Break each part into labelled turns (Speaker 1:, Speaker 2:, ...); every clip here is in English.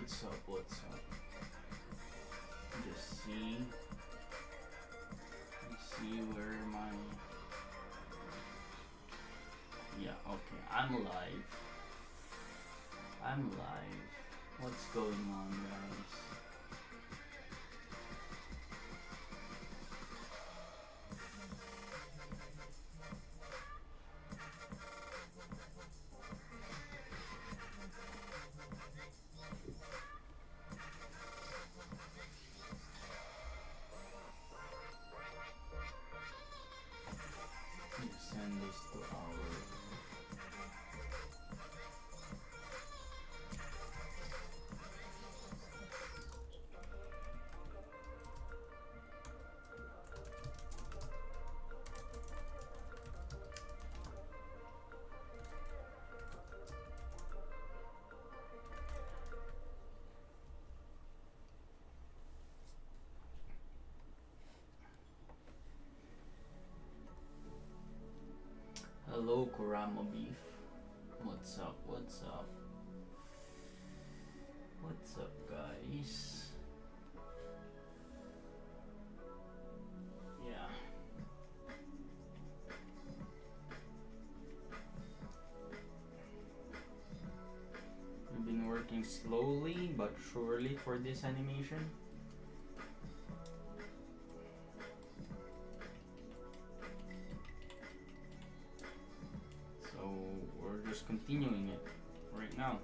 Speaker 1: What's up? What's up? Just see. Let's see where my. Yeah, okay. I'm live. I'm live. What's going on, guys? Send this to our hello Kurama Beef. What's up? What's up? What's up, guys? Yeah. We've been working slowly but surely for this animation. So we're just continuing it right now.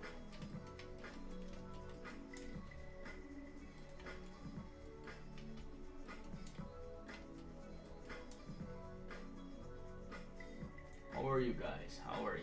Speaker 1: How are you guys? How are you?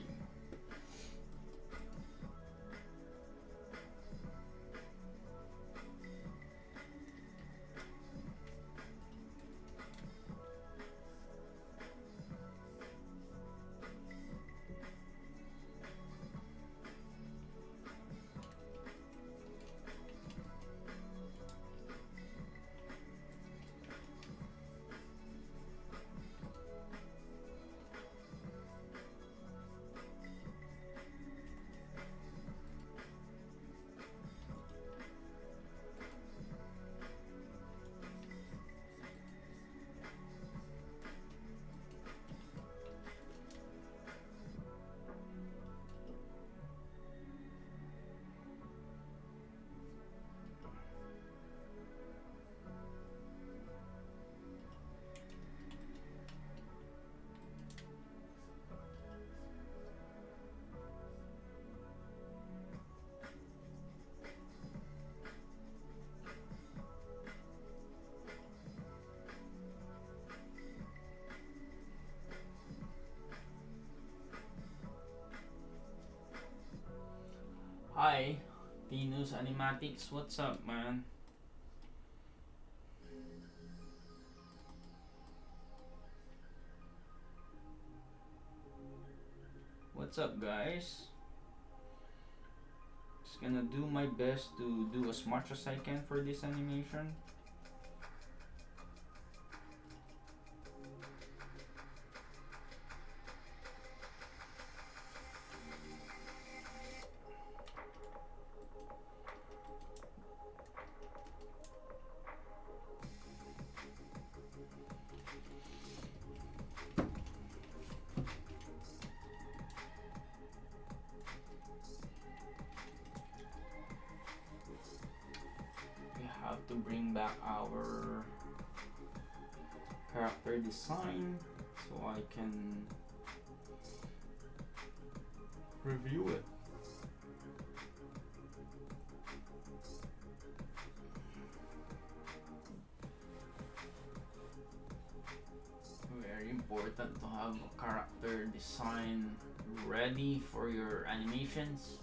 Speaker 1: Hi, Tinus Animatics. What's up, man? What's up, guys? Just gonna do my best to do as much as I can for this animation. Have to bring back our character design so I can review it. Very important to have a character design ready for your animations.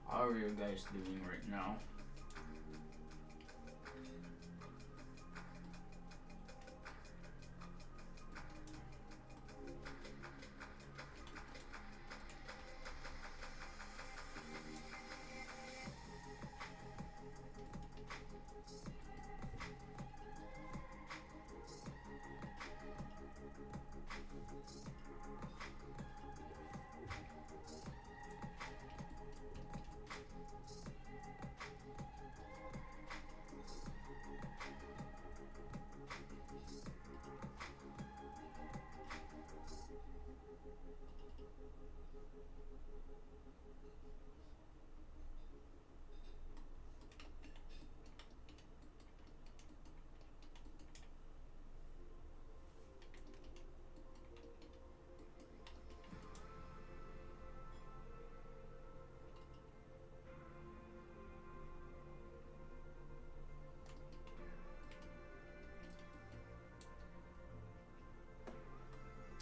Speaker 1: How are you guys doing right now?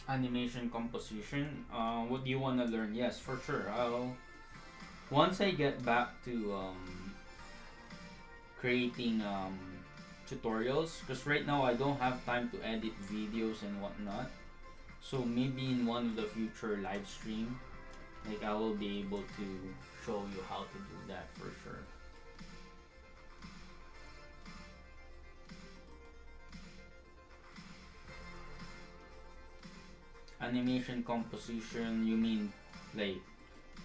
Speaker 1: Animation composition. What do you want to learn? Yes, for sure. I'll once I get back to creating tutorials, because right now I don't have time to edit videos and whatnot. So maybe in one of the future live stream, like I will be able to show you how to do that for sure. Animation composition, you mean like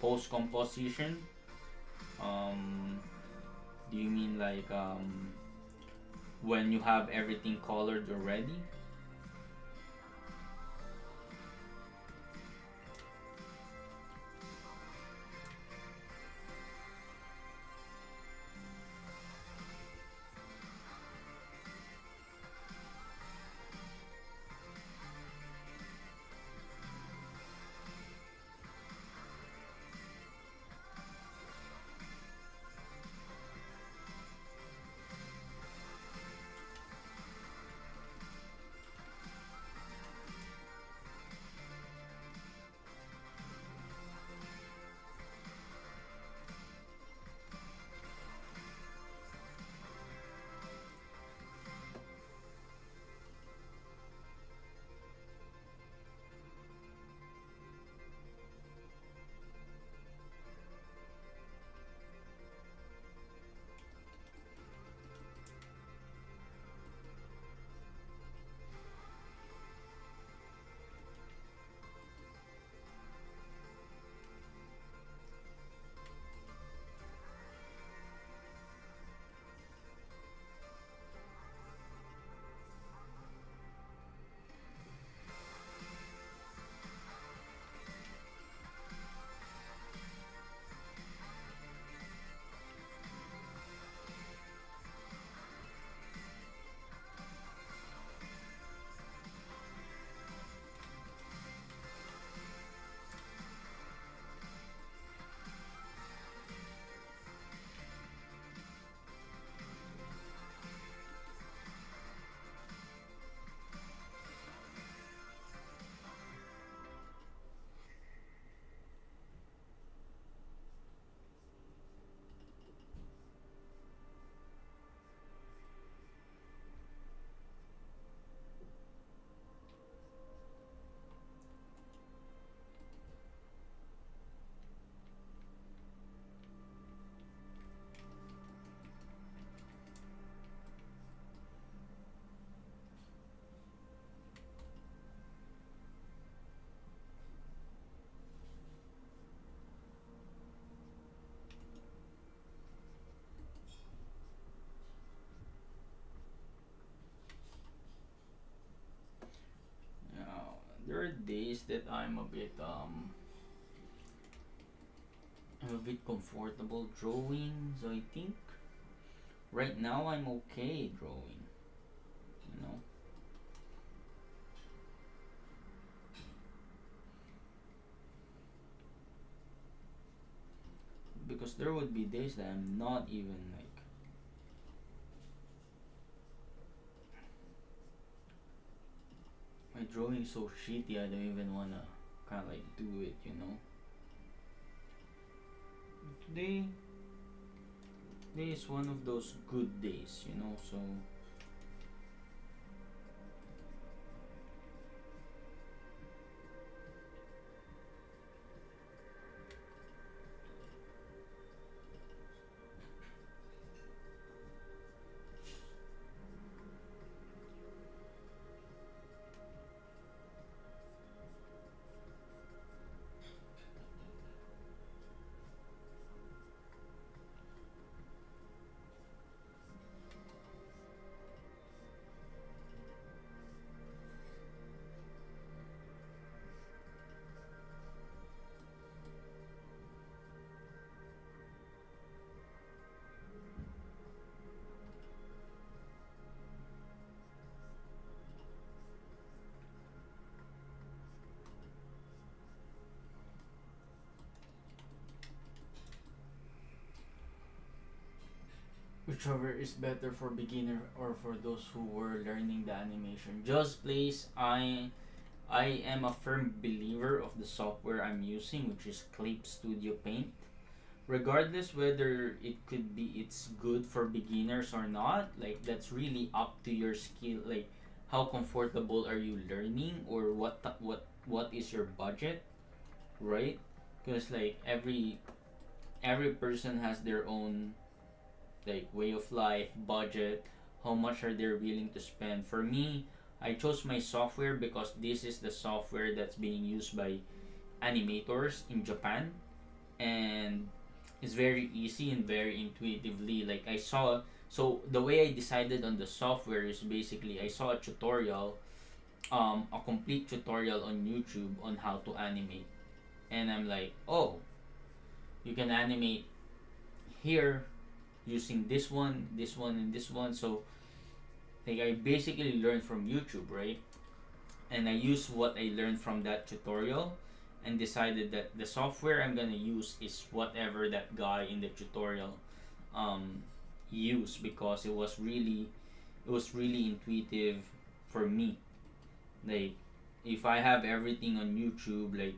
Speaker 1: post composition? Um, do you mean like when you have everything colored already? There are days that I'm a bit comfortable drawing, so I think right now I'm okay drawing, you know. Because there would be days that I'm not even like my drawing is so shitty I don't even wanna kinda like do it, you know. Today today is one of those good days, you know, so whichever is better for beginner or for those who were learning the animation. Just please, I am a firm believer of the software I'm using, which is Clip Studio Paint. Regardless whether it could be it's good for beginners or not, like that's really up to your skill. Like how comfortable are you learning, or what is your budget, right? Because like every person has their own like way of life, budget, how much are they willing to spend. For me, I chose my software because this is the software that's being used by animators in Japan, and it's very easy and very intuitively. Like I saw, so the way I decided on the software is basically I saw a tutorial, a complete tutorial on YouTube on how to animate, and I'm like, oh, you can animate here using this one, and this one. So like I basically learned from YouTube, right? And I used what I learned from that tutorial and decided that the software I'm gonna use is whatever that guy in the tutorial um used, because it was really intuitive for me. Like if I have everything on YouTube, like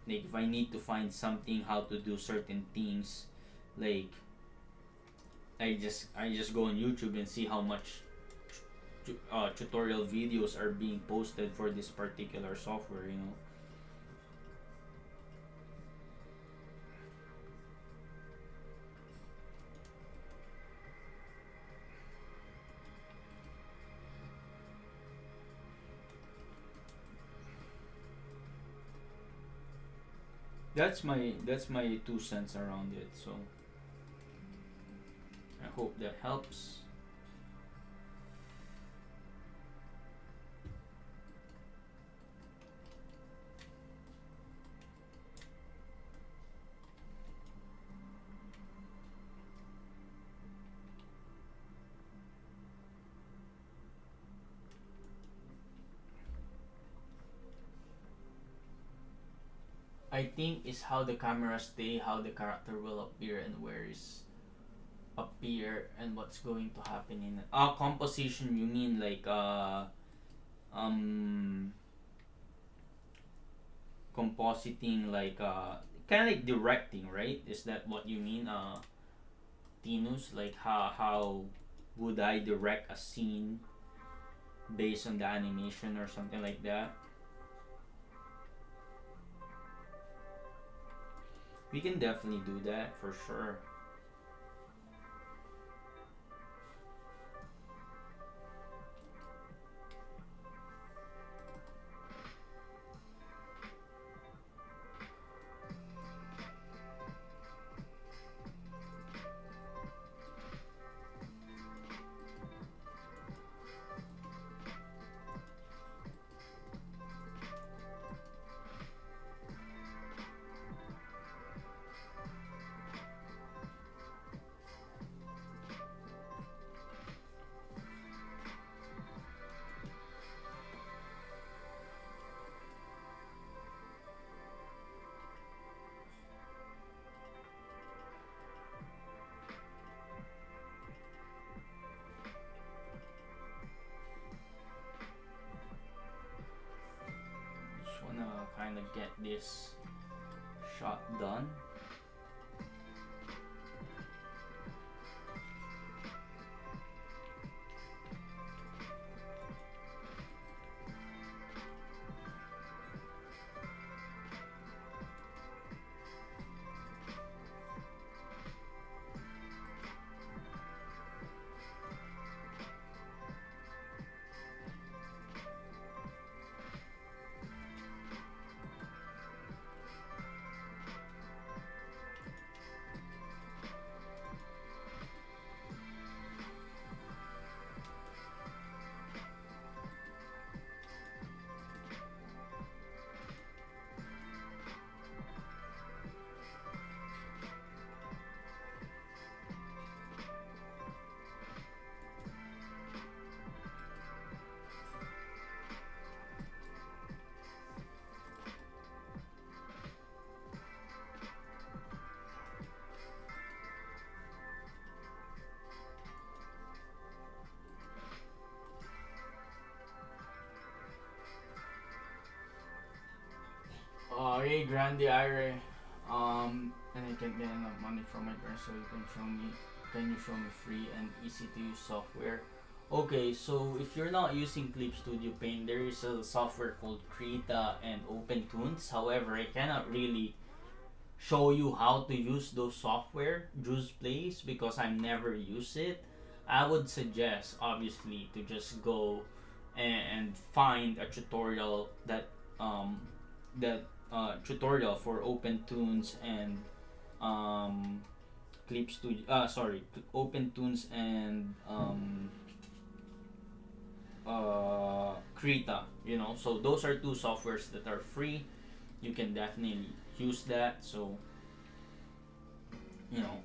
Speaker 1: if I need to find something how to do certain things, like I just go on YouTube and see how much tutorial videos are being posted for this particular software. That's my 2 cents around it. So I hope that helps. I think is how the camera stay, how the character will appear, and where is appear, and what's going to happen in it. Composition. You mean like um compositing, like kind of like directing, right? Is that what you mean, Tinus? Like how would I direct a scene based on the animation or something like that? We can definitely do that for sure. Just wanna kind of get this shot done. Okay, Grande Ire. And I can get enough money from my parents, so you can show me. Can you show me free and easy to use software? Okay, so if you're not using Clip Studio Paint, there is a software called Krita and OpenTunes. However, I cannot really show you how to use those software, Juice Plays, because I never use it. I would suggest, obviously, to just go and find a tutorial that tutorial for OpenTunes and um, Clip Studio. OpenTunes and Krita. You know, so those are two softwares that are free. You can definitely use that. So you know,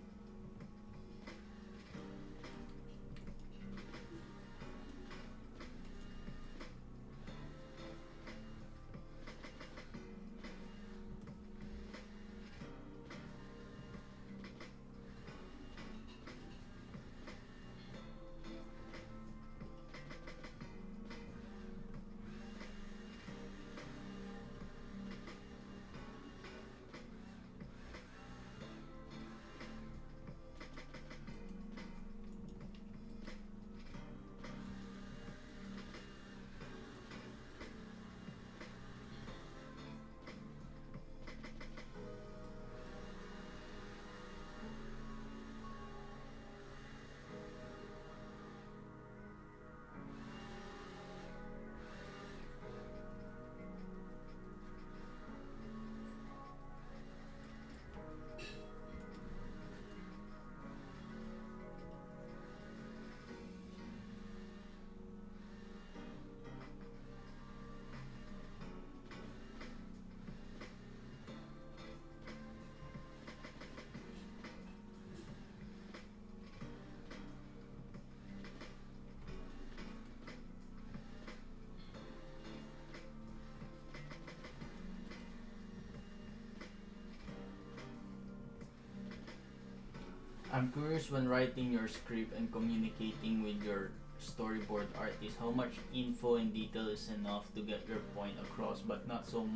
Speaker 1: I'm curious when writing your script and communicating with your storyboard artist, how much info and detail is enough to get your point across, but not so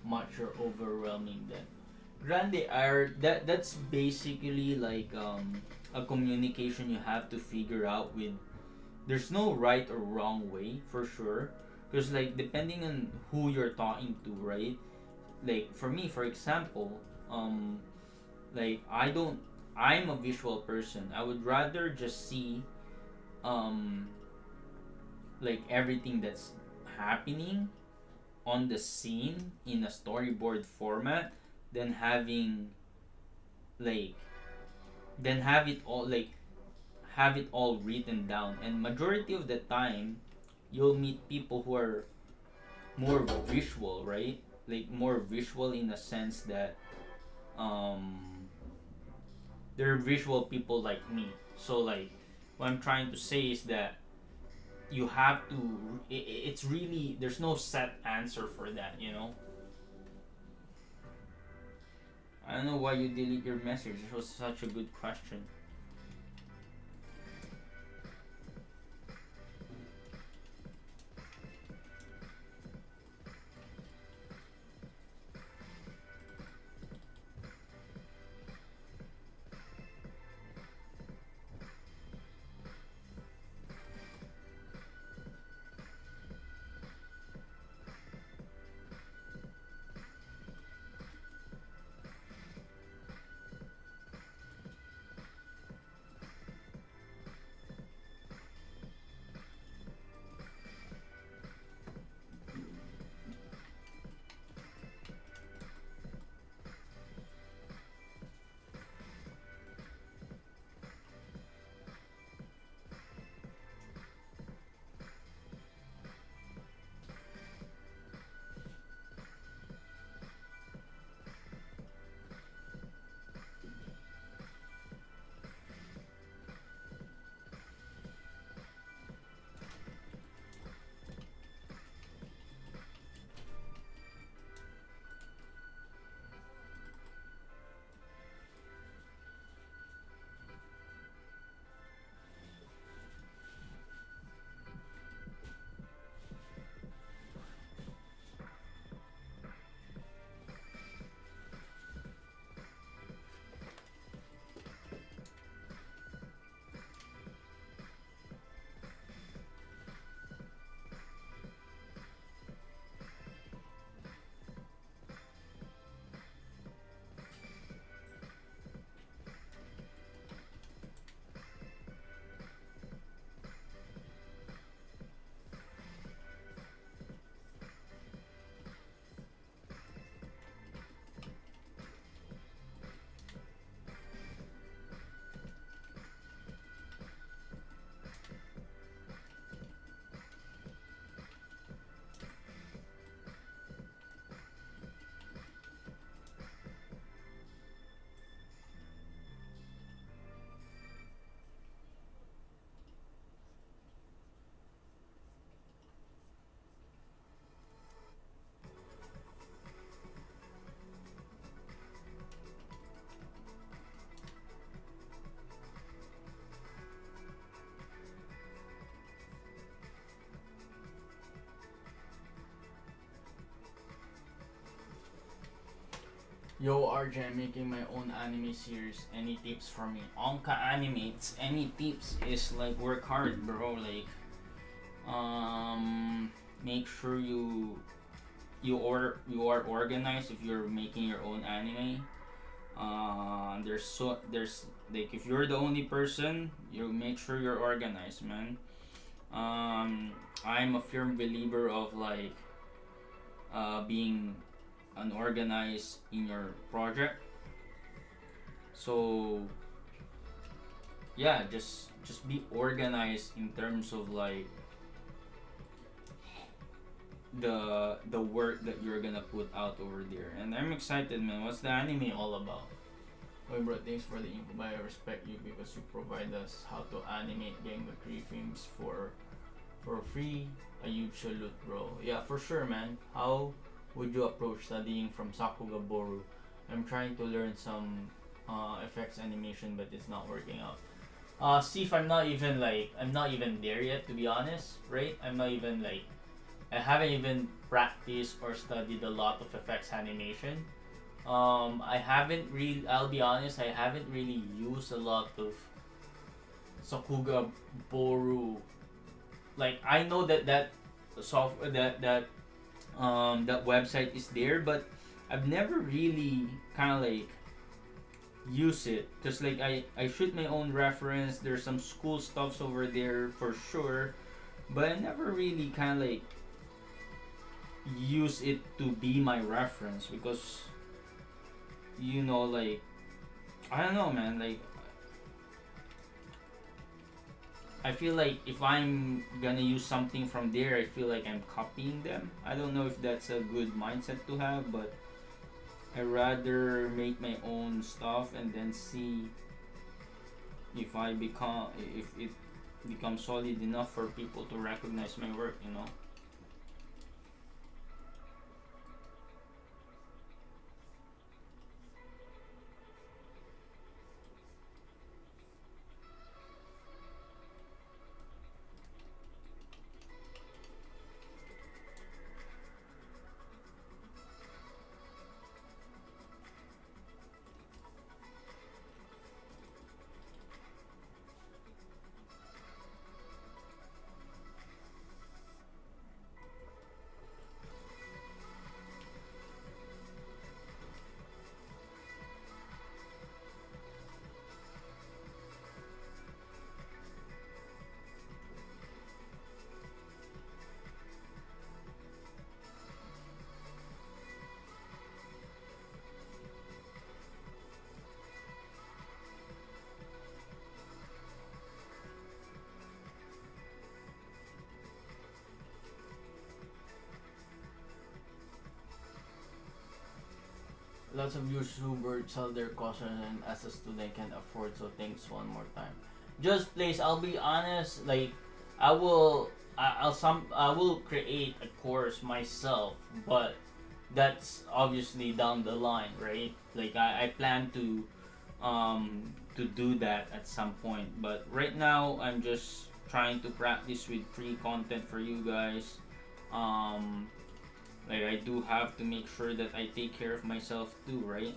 Speaker 1: much or overwhelming them. Grande art, that's basically like a communication you have to figure out with. There's no right or wrong way for sure, because like depending on who you're talking to, right? Like for me, for example, um, like I'm a visual person. I would rather just see um like everything that's happening on the scene in a storyboard format than having like than have it all written down. And majority of the time you'll meet people who are more visual, right? Like more visual in a sense that um they're visual people like me. So like what I'm trying to say is that you have to it's really there's no set answer for that, you know. I don't know why you delete your message. It was such a good question. Yo, RJ, I'm making my own anime series. Any tips for me? Onka Animates. Any tips is like work hard, bro. Like, make sure you are organized if you're making your own anime. There's like if you're the only person, you make sure you're organized, man. I'm a firm believer of like being unorganized in your project. So yeah, just be organized in terms of like the work that you're gonna put out over there. And I'm excited, man. What's the anime all about? Wait, bro, thanks for the info. But I respect you because you provide us how to animate Genga 3 films for free. A huge salute, bro. Yeah, for sure, man. How would you approach studying from Sakuga Boru? I'm trying to learn some effects animation, but it's not working out. Steve, I'm not even there yet, to be honest, right? I haven't even practiced or studied a lot of effects animation. I'll be honest, I haven't really used a lot of Sakuga Boru. Like, I know that software, that website is there, but I've never really kind of like use it because like I shoot my own reference. There's some school stuffs over there for sure, but I never really kind of like use it to be my reference because like I don't know, man. Like I feel like if I'm gonna use something from there, I feel like I'm copying them. I don't know if that's a good mindset to have, but I rather make my own stuff and then see if it becomes solid enough for people to recognize my work. Lots of YouTubers sell their courses and as a student can afford, so thanks one more time. Just please, I'll be honest, like I will I will create a course myself, but that's obviously down the line, right? Like I plan to do that at some point, but right now I'm just trying to practice with free content for you guys. Um like I do have to make sure that I take care of myself too, right?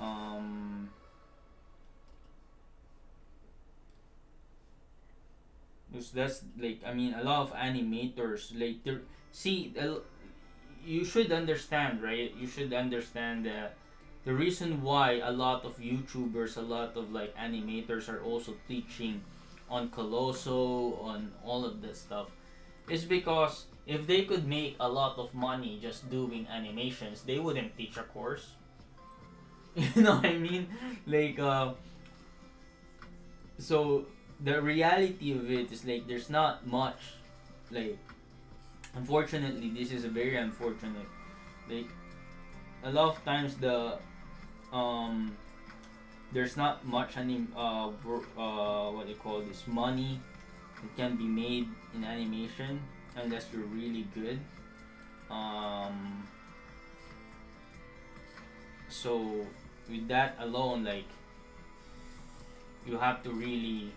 Speaker 1: Um, because that's like I mean a lot of animators like they see you should understand, right? You should understand that the reason why a lot of YouTubers, a lot of like animators are also teaching on Colosso, on all of this stuff, is because if they could make a lot of money just doing animations, they wouldn't teach a course. You know what I mean? Like, so the reality of it is like there's not much. Like, unfortunately, this is a very unfortunate. Like, a lot of times um there's not much what do you call this money that can be made in animation unless you're really good. Um, so with that alone, like you have to really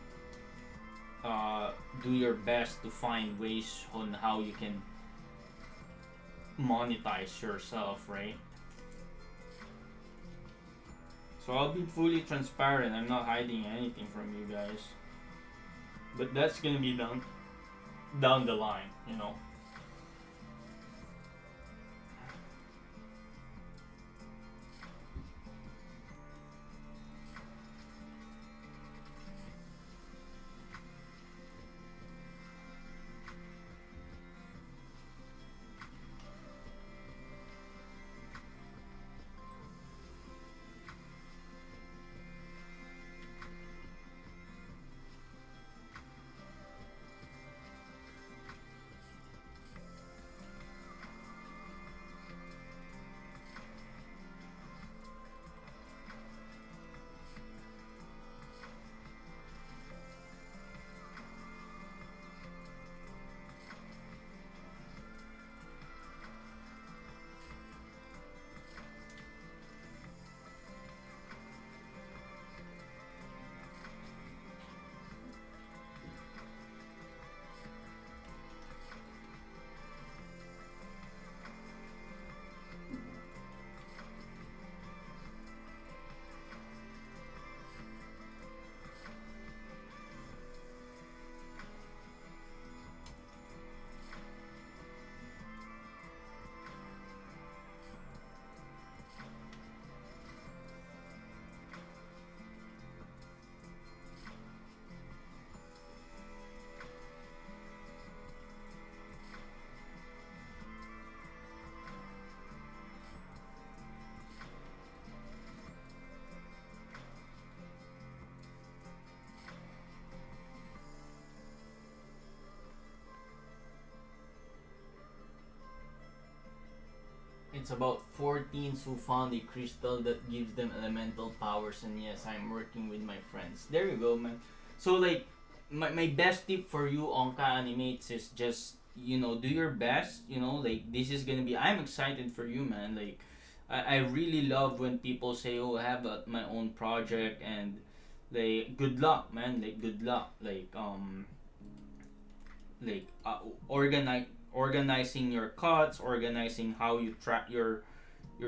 Speaker 1: do your best to find ways on how you can monetize yourself, right? So I'll be fully transparent. I'm not hiding anything from you guys. But that's gonna be down the line, you know. It's about 14s who found a crystal that gives them elemental powers, and yes, I'm working with my friends. There you go, man. So like, my best tip for you, Onka Animates, is just, you know, do your best. You know, like, this is gonna be. I'm excited for you, man. Like, I really love when people say, "Oh, I have my own project," and like, good luck, man. Like, good luck. Like organizing your cuts, organizing how you track your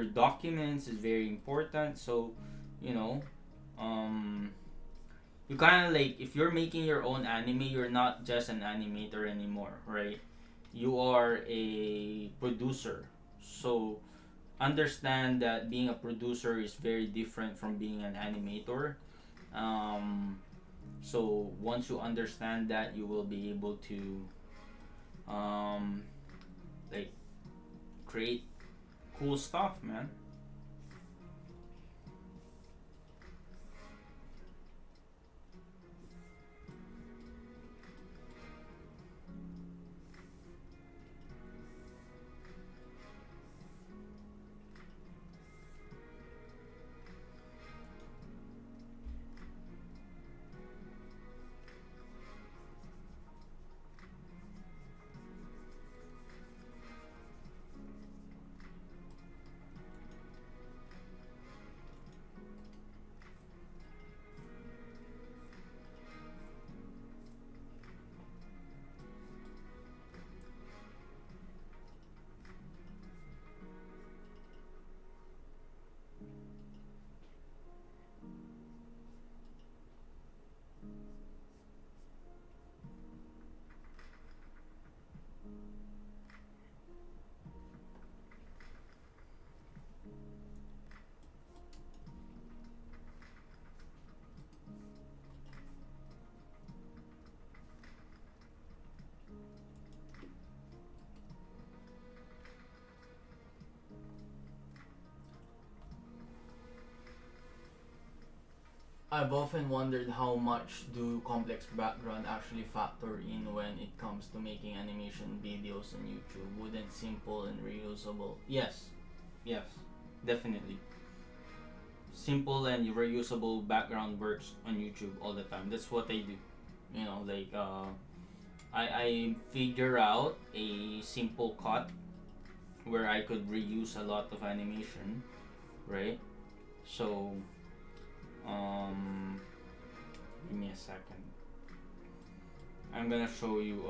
Speaker 1: documents is very important. So, you know, um, you kind of like, if you're making your own anime, you're not just an animator anymore, right? You are a producer. So understand that being a producer is very different from being an animator. Um, so once you understand that, you will be able to um, like create cool stuff, man. I've often wondered how much do complex background actually factor in when it comes to making animation videos on YouTube. Wouldn't simple and reusable? Yes, yes, definitely. Simple and reusable background works on YouTube all the time. That's what I do. You know, like I figure out a simple cut where I could reuse a lot of animation, right? So um, give me a second. I'm gonna show you.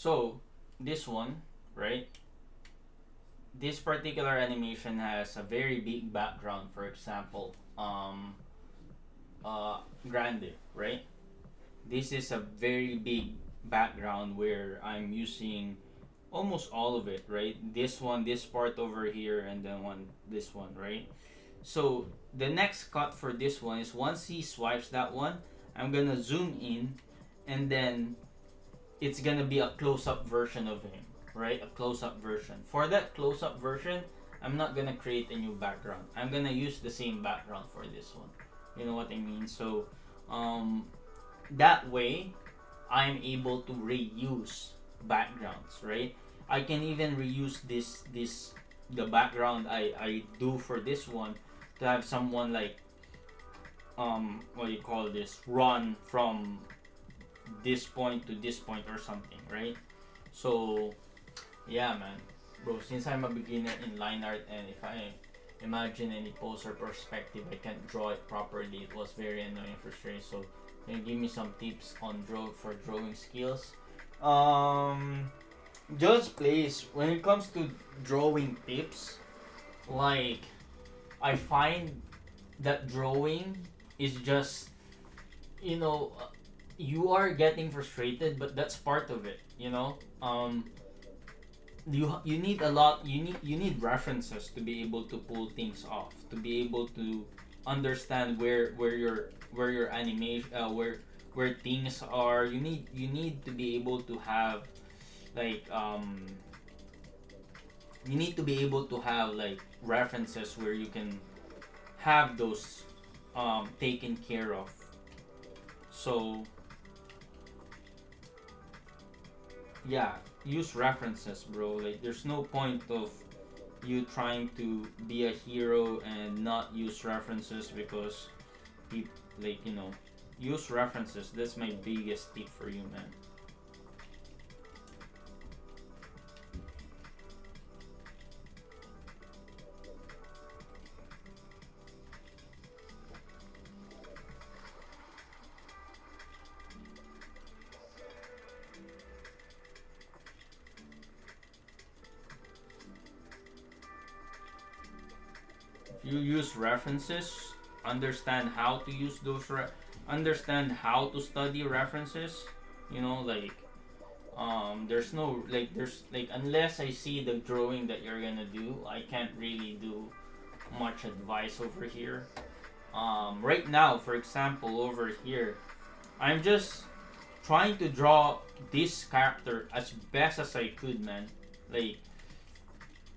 Speaker 1: So this one, right? This particular animation has a very big background. For example, grande, right? This is a very big background where I'm using almost all of it, right? This one, this part over here, and then this one, right? So the next cut for this one is once he swipes that one, I'm gonna zoom in, and then it's gonna be a close-up version of him, right? A close-up version. For that close-up version, I'm not gonna create a new background. I'm gonna use the same background for this one. You know what I mean? So, that way, I'm able to reuse backgrounds, right? I can even reuse this the background I do for this one to have someone like what do you call this, run from this point to this point or something, right? So yeah, man, bro. Since I'm a beginner in line art, and if I imagine any pose or perspective, I can't draw it properly. It was very annoying, frustrating. So can you give me some tips on drawing skills? Um, just please, when it comes to drawing tips, like I find that drawing is just, you know, you are getting frustrated, but that's part of it. You need a lot. You need references to be able to pull things off. To be able to understand where your animation where things are. You need to be able to have like you need to be able to have like references where you can have those taken care of. So yeah, use references, bro. Like there's no point of you trying to be a hero and not use references because people, like, use references. That's my biggest tip for you, man. If you use references, understand how to use understand how to study references, like there's no like there's like unless I see the drawing that you're gonna do, I can't really do much advice over here. Right now, for example, over here, I'm just trying to draw this character as best as I could, man. Like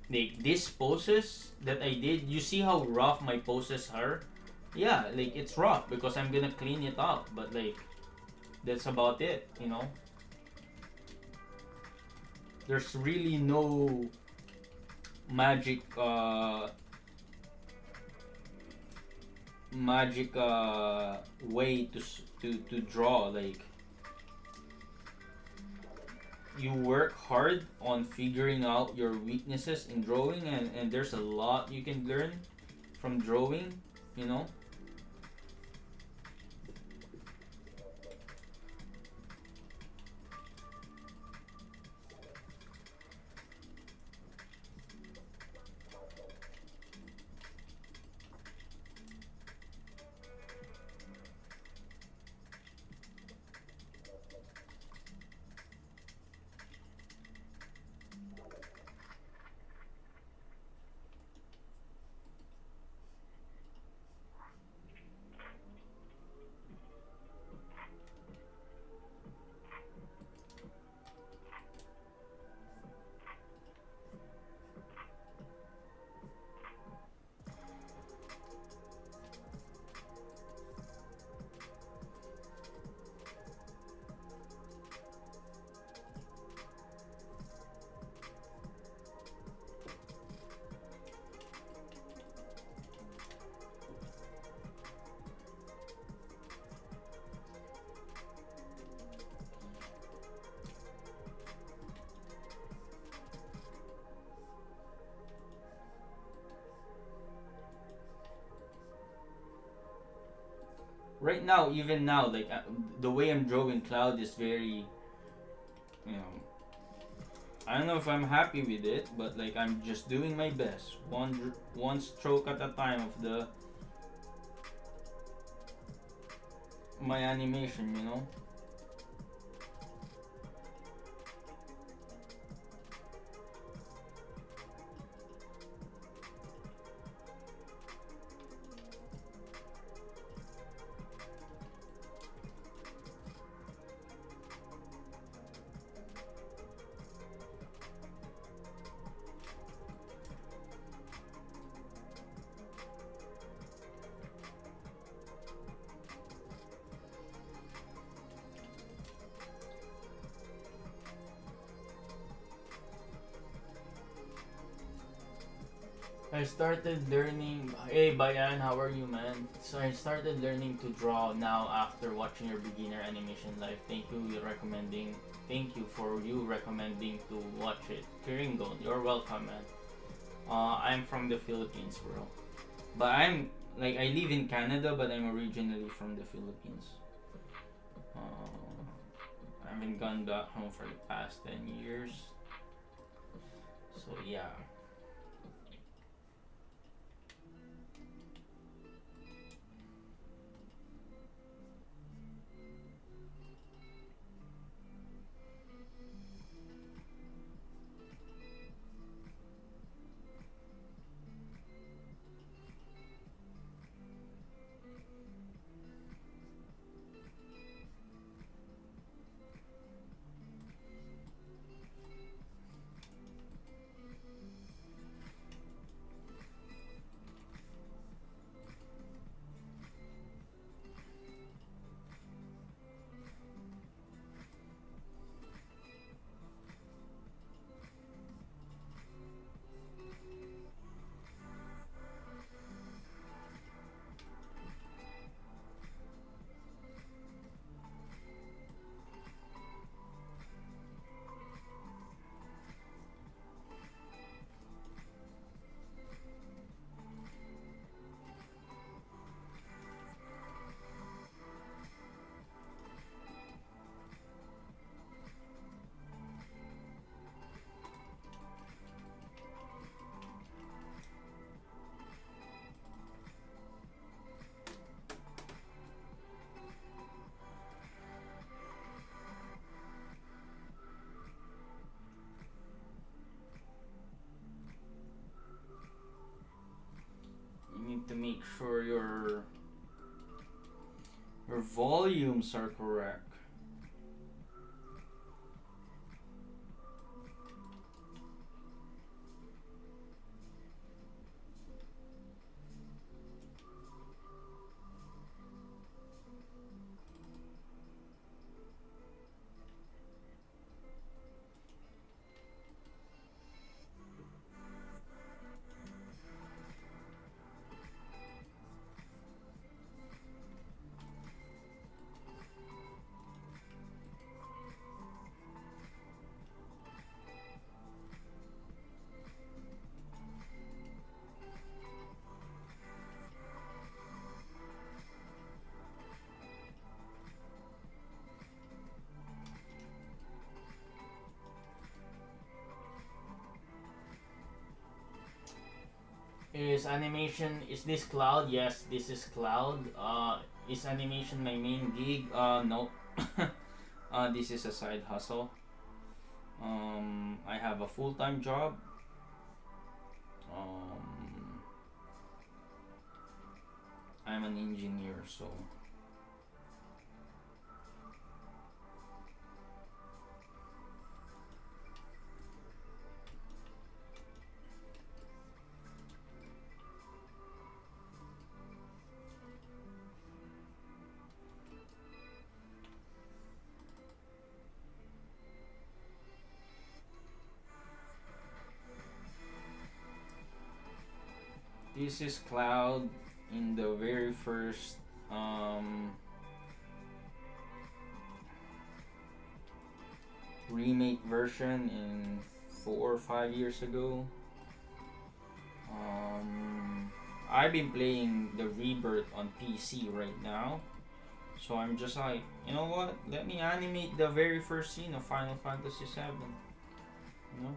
Speaker 1: these poses that I did, you see how rough my poses are? Yeah, like it's rough because I'm gonna clean it up, but like that's about it. There's really no magic way to draw. Like you work hard on figuring out your weaknesses in drawing, and there's a lot you can learn from drawing. Right now, even now, like the way I'm drawing Cloud is very, you know I don't know if I'm happy with it, but like I'm just doing my best, one stroke at a time of the my animation, you know. I started learning. Hey, Bayan, how are you, man? So I started learning to draw now after watching your beginner animation live. Thank you, you're recommending. Thank you for you recommending to watch it. Kiringo, you're welcome, man. I'm from the Philippines, bro. But I'm like I live in Canada, but I'm originally from the Philippines. I haven't gone back home for the past 10 years. So yeah. You need to make sure your volumes are correct. Is this cloud? Yes, this is cloud. Is animation my main gig? No. This is a side hustle. I have a full-time job. Um, I'm an engineer, so this is cloud in the very first remake version in 4 or 5 years ago. I've been playing the Rebirth on PC right now, so I'm just like, you know what? Let me animate the very first scene of Final Fantasy VII. You know.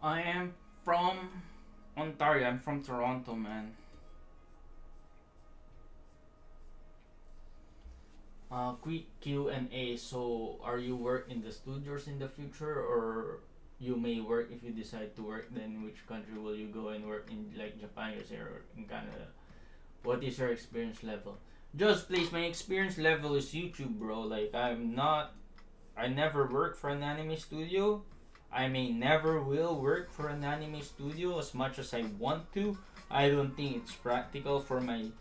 Speaker 1: I am from Ontario. I'm from Toronto, man. Quick Q and A. So, are you work in the studios in the future, or you may work if you decide to work? Then, which country will you go and work in, like Japan, USA, or in Canada? What is your experience level? Just please, my experience level is YouTube, bro. Like, I'm not. I never worked for an anime studio. I may never will work for an anime studio as much as I want to. I don't think it's practical for my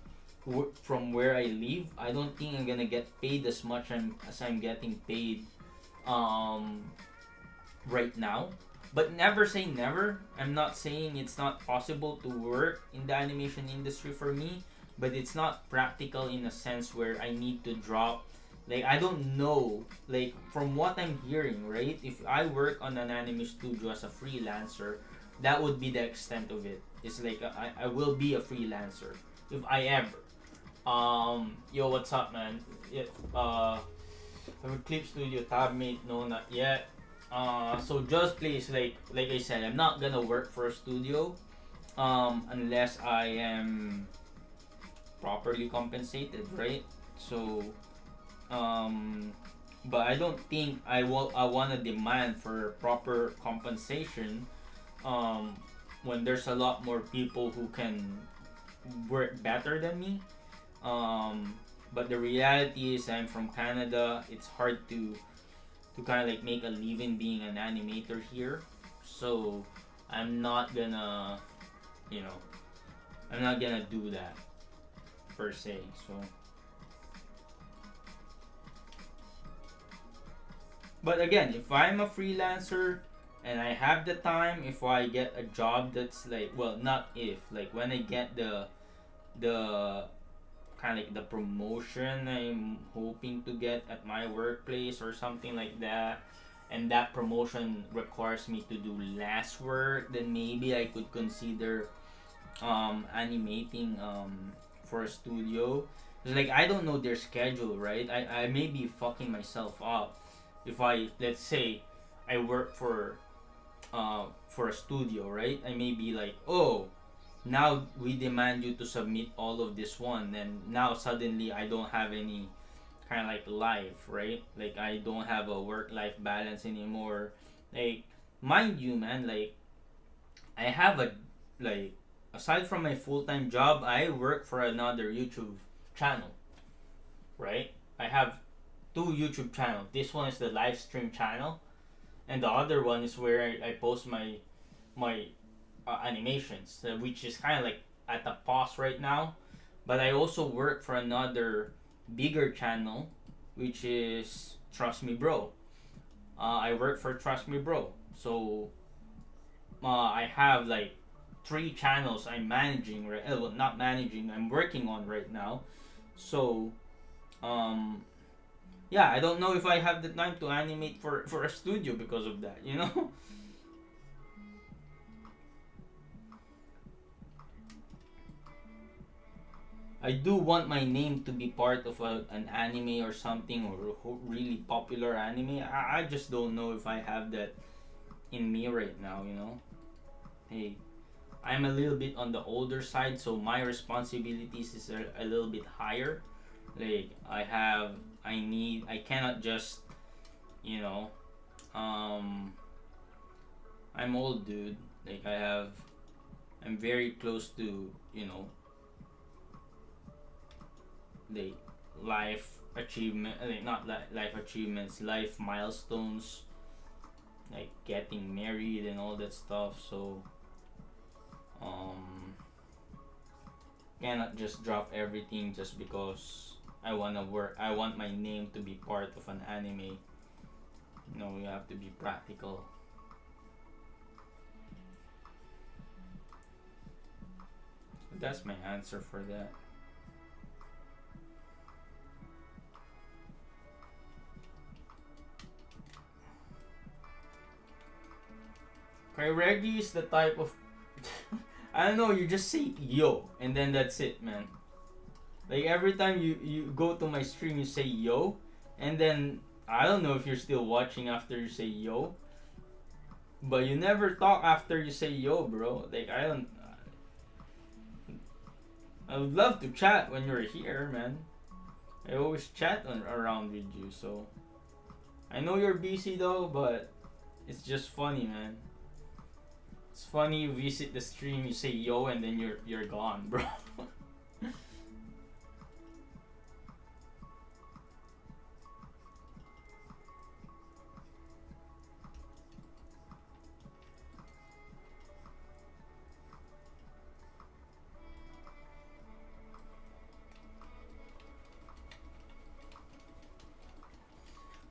Speaker 1: from where I live. I don't think I'm gonna get paid as much as I'm getting paid um right now. But never say never. I'm not saying it's not possible to work in the animation industry for me, but it's not practical in a sense where I need to drop. Like, I don't know, like from what I'm hearing, right? If I work on an anime studio as a freelancer, that would be the extent of it. It's like I will be a freelancer if I ever. Yo, what's up, man? Yeah, have a clip studio tab mate? No, not yet. So just please, like I said, I'm not gonna work for a studio, unless I am properly compensated, right? So, um, but I don't think I wanna demand for proper compensation, um, when there's a lot more people who can work better than me. Um, but the reality is I'm from Canada. It's hard to kind of like make a living being an animator here. So I'm not gonna, you know, I'm not gonna do that per se. So, but again, if I'm a freelancer and I have the time, if I get a job that's like, well, not if, like when I get the kind of like the promotion I'm hoping to get at my workplace or something like that, and that promotion requires me to do less work, then maybe I could consider animating for a studio. It's like I don't know their schedule, right? I may be fucking myself up if I, let's say, I work for a studio, right? I may be like, oh, now we demand you to submit all of this one, and now suddenly I don't have any kind of like life, right? Like I don't have a work life balance anymore. Like, mind you, man, like I have a, like, aside from my full-time job, I work for another YouTube channel, right? I have two YouTube channels. This one is the live stream channel, and the other one is where I post my animations, which is kind of like at a pause right now. But I also work for another bigger channel, which is Trust Me Bro. I work for Trust Me Bro, so I have like 3 channels I'm managing, right? Well, not managing, I'm working on right now. So um, yeah, I don't know if I have the time to animate for a studio because of that, you know. I do want my name to be part of an anime or something, or a really popular anime. I just don't know if I have that in me right now, you know. Hey, I'm a little bit on the older side, so my responsibilities is a little bit higher. Like I cannot just, you know, um, I'm old, dude. Like I'm very close to, you know, the life achievement, like not life achievements, life milestones, like getting married and all that stuff. So um, cannot just drop everything just because I wanna work. I want my name to be part of an anime. No, you have to be practical. That's my answer for that. Kay Reggie is the type of I don't know, you just say yo and then that's it, man. Like every time you go to my stream you say yo and then I don't know if you're still watching after you say yo, but you never talk after you say yo, bro. Like I would love to chat when you're here, man. I always chat around with you, so I know you're busy though, but it's just funny, man. It's funny you visit the stream, you say yo, and then you're gone, bro.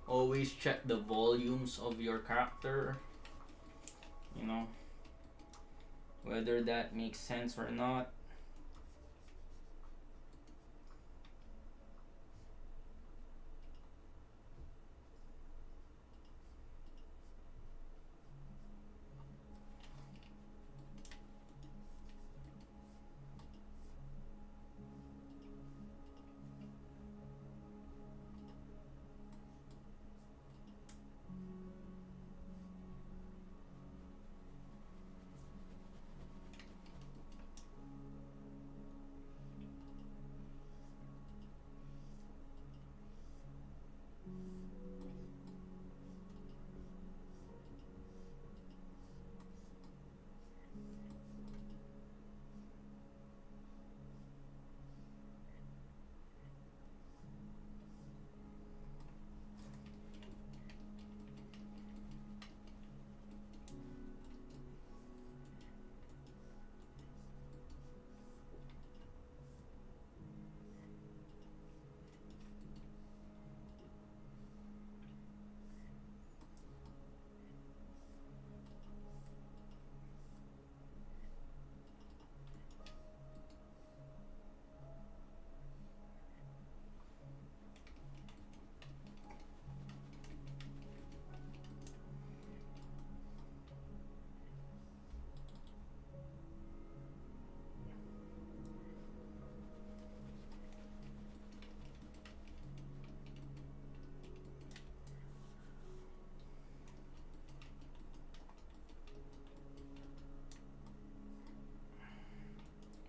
Speaker 1: Always check the volumes of your character, you know, whether that makes sense or not.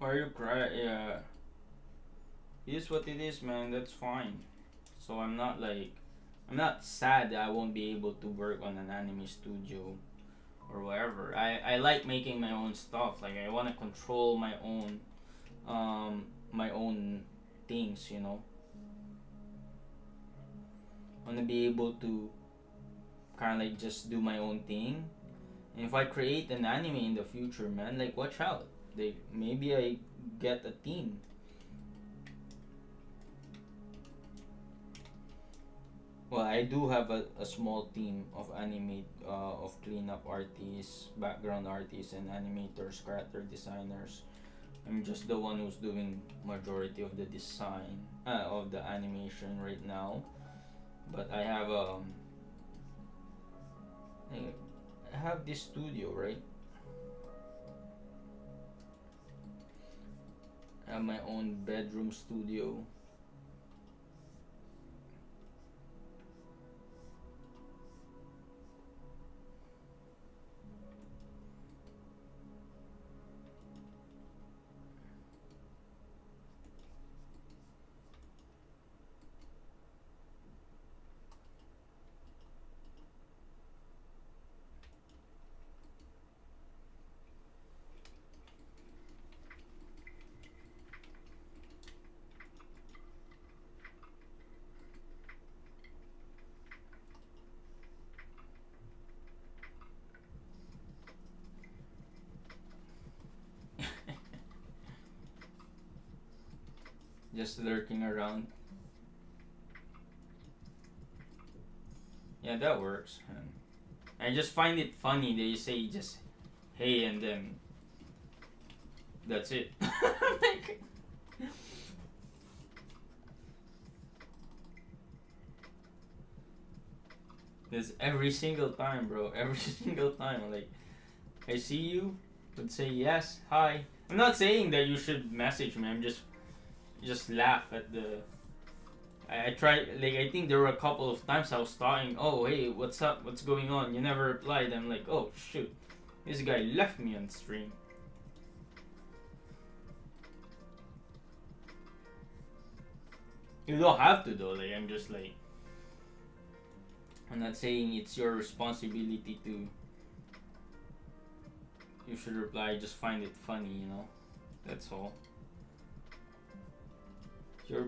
Speaker 1: Or you cry, yeah. It is what it is, man. That's fine. So I'm not sad that I won't be able to work on an anime studio or whatever. I like making my own stuff. Like I want to control my own things, you know. I want to be able to kind of like just do my own thing. And if I create an anime in the future, man, like watch out. Like maybe I get a team. Well, I do have a small team of of cleanup artists, background artists, and animators, character designers. I'm just the one who's doing majority of the design of the animation right now. But I have this studio, right? I have my own bedroom studio. Just lurking around. Yeah, that works. And I just find it funny that you say just hey and then that's it. Like, this every single time, bro. Every single time. Like, I see you, would say yes, hi. I'm not saying that you should message me. I'm just laugh at the. I try like I think there were a couple of times I was talking. Oh hey, what's up? What's going on? You never replied. I'm like, oh shoot, this guy left me on stream. You don't have to though. Like I'm just like. I'm not saying it's your responsibility to. You should reply. I just find it funny, you know. That's all. Your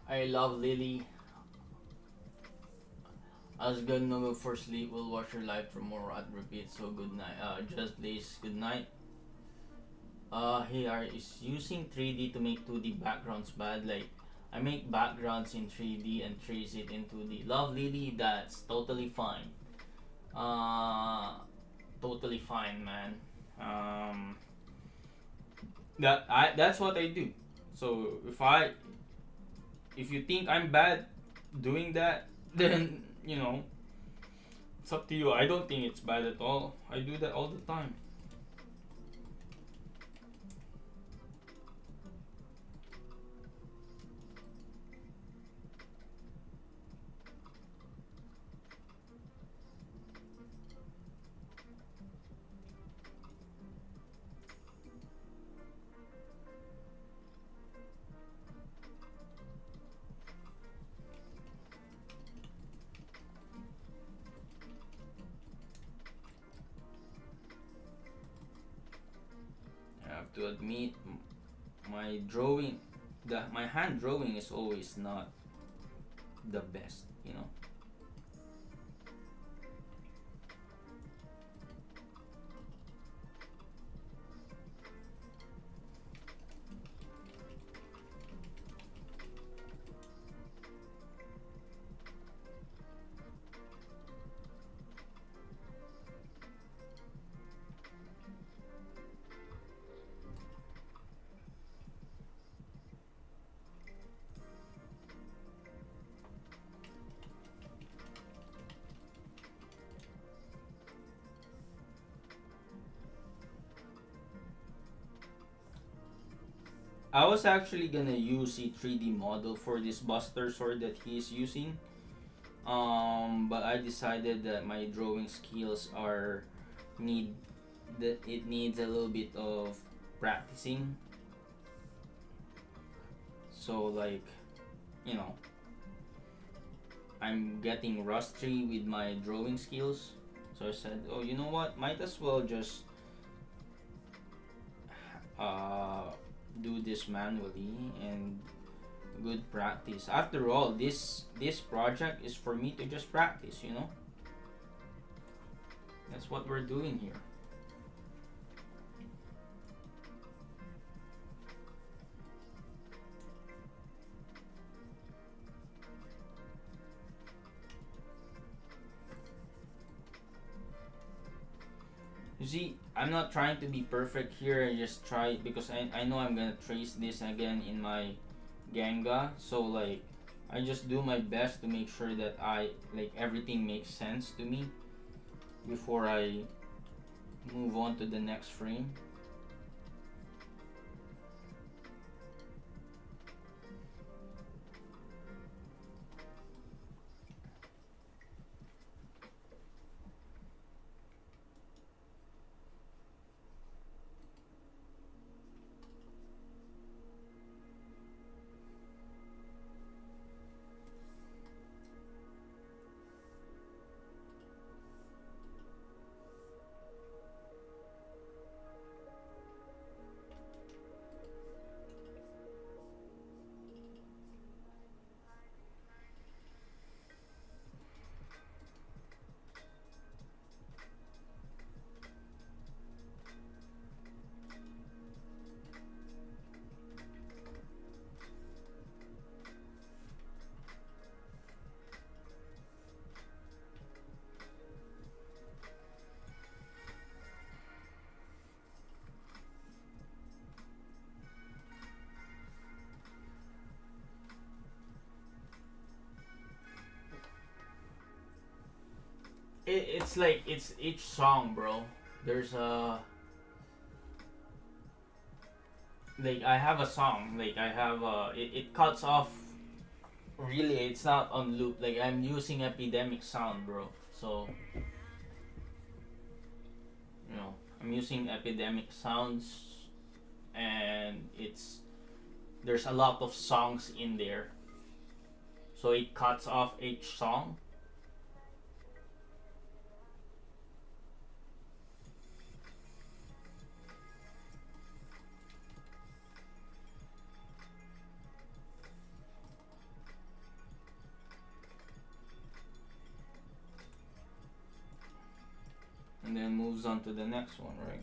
Speaker 1: I love Lily. I was gonna go for sleep. We'll watch your live tomorrow at repeat. So good night. Just please good night. Here is using 3D to make 2D backgrounds bad. Like I make backgrounds in 3D and trace it in 2D. Love Lily. That's totally fine. Totally fine, man. Um, that's what I do. So if you think I'm bad doing that, then it's up to you. I don't think it's bad at all. I do that all the time. I have to admit, my drawing, my hand drawing is always not the best, you know. I was actually gonna use a 3D model for this Buster Sword that he's using. But I decided that my drawing skills are need that it needs a little bit of practicing. So like, you know, I'm getting rusty with my drawing skills. So I said, oh, you know what? Might as well just uh, do this manually and good practice. After all, this project is for me to just practice, you know. That's what we're doing here. You see, I'm not trying to be perfect here. I just try because I know I'm gonna trace this again in my Genga. So like, I just do my best to make sure that everything makes sense to me before I move on to the next frame. It's like it's each song, bro. There's a like I have a song like I have it cuts off. Really, it's not on loop. Like I'm using epidemic sound, bro. So you know I'm using epidemic sounds, and it's there's a lot of songs in there. So it cuts off each song. And then moves on to the next one, right?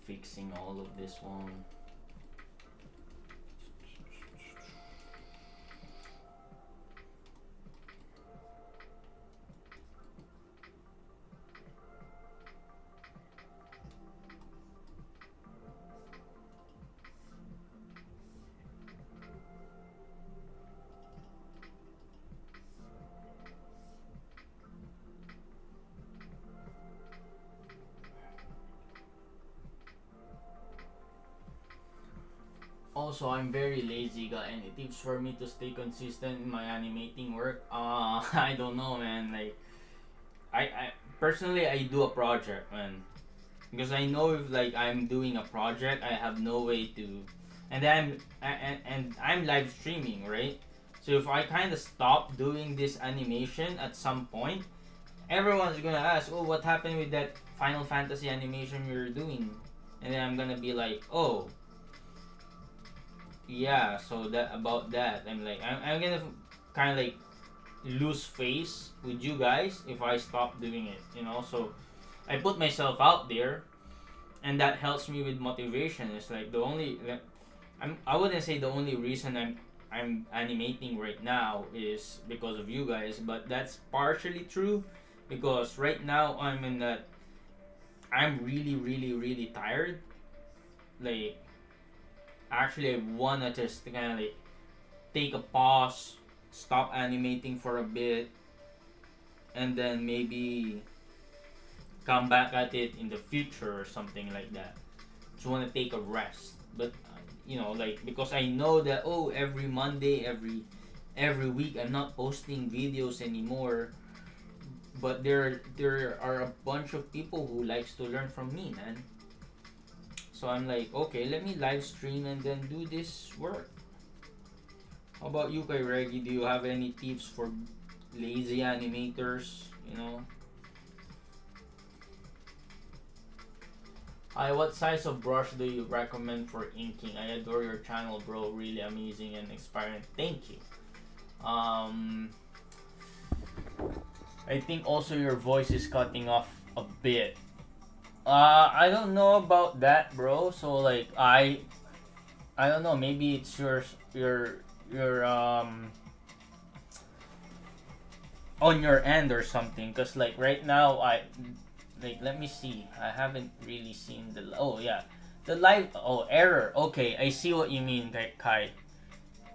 Speaker 1: fixing all of this one. Also, I'm very lazy. Got any tips for me to stay consistent in my animating work? I don't know, man. Like, I personally I do a project, man, because I know if like I'm doing a project, I have no way to, and then and I'm live streaming, right? So if I kind of stop doing this animation at some point, everyone's gonna ask, "Oh, what happened with that Final Fantasy animation you're doing?" And then I'm gonna be like, "Oh, yeah." So that about that, I'm gonna kind of like lose face with you guys if I stop doing it, you know. So I put myself out there, and that helps me with motivation. It's like the only I wouldn't say the only reason I'm animating right now is because of you guys, but that's partially true because right now I'm in that I'm really tired. Like actually I wanna just kind of like take a pause, stop animating for a bit, and then maybe come back at it in the future or something like that. Just want to take a rest, but you know, like because I know that every Monday, every week I'm not posting videos anymore. But there are a bunch of people who likes to learn from me, man. So I'm like, okay, let me live stream and then do this work. How about you, Kay Reggie? Do you have any tips for lazy animators? You know, hi, what size of brush do you recommend for inking? I adore your channel, bro. Really amazing and inspiring. Thank you. Um, I think also your voice is cutting off a bit. I don't know about that, bro. So like I don't know. Maybe it's your on your end or something. Cause like right now let me see. I haven't really seen yeah, the live error. Okay, I see what you mean, Kai.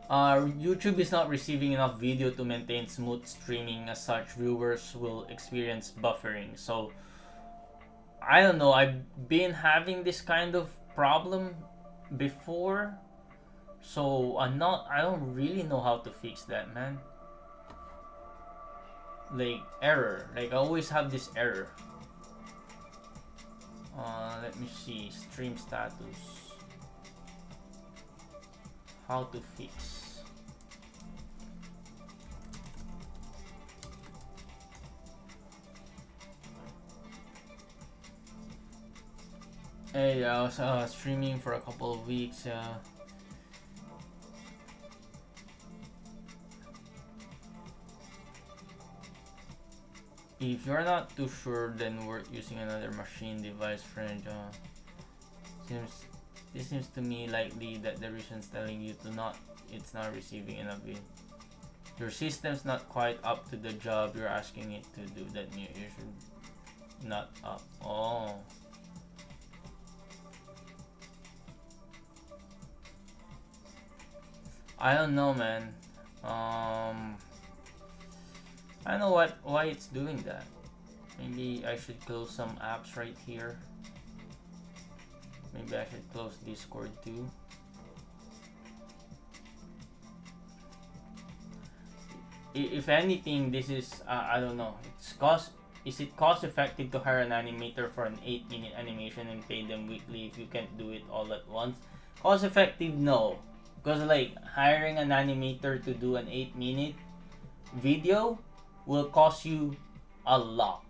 Speaker 1: YouTube is not receiving enough video to maintain smooth streaming. As such, viewers will experience buffering. So I don't know. I've been having this kind of problem before, so I don't really know how to fix that, man. Like error. Like I always have this error. Let me see. Stream status. How to fix. Hey, I was streaming for a couple of weeks. If you're not too sure, then we're using another machine device friend. Seems This seems to me likely that the reason's telling you to not it's not receiving enough video. Your system's not quite up to the job you're asking it to do. That you should not up. Oh. I don't know, man. I don't know why it's doing that. Maybe I should close some apps right here. Maybe I should close Discord too. If anything, this is I don't know. Is it cost effective to hire an animator for an 8-minute animation and pay them weekly if you can't do it all at once? Cost effective, no. Because like hiring an animator to do an 8-minute video will cost you a lot.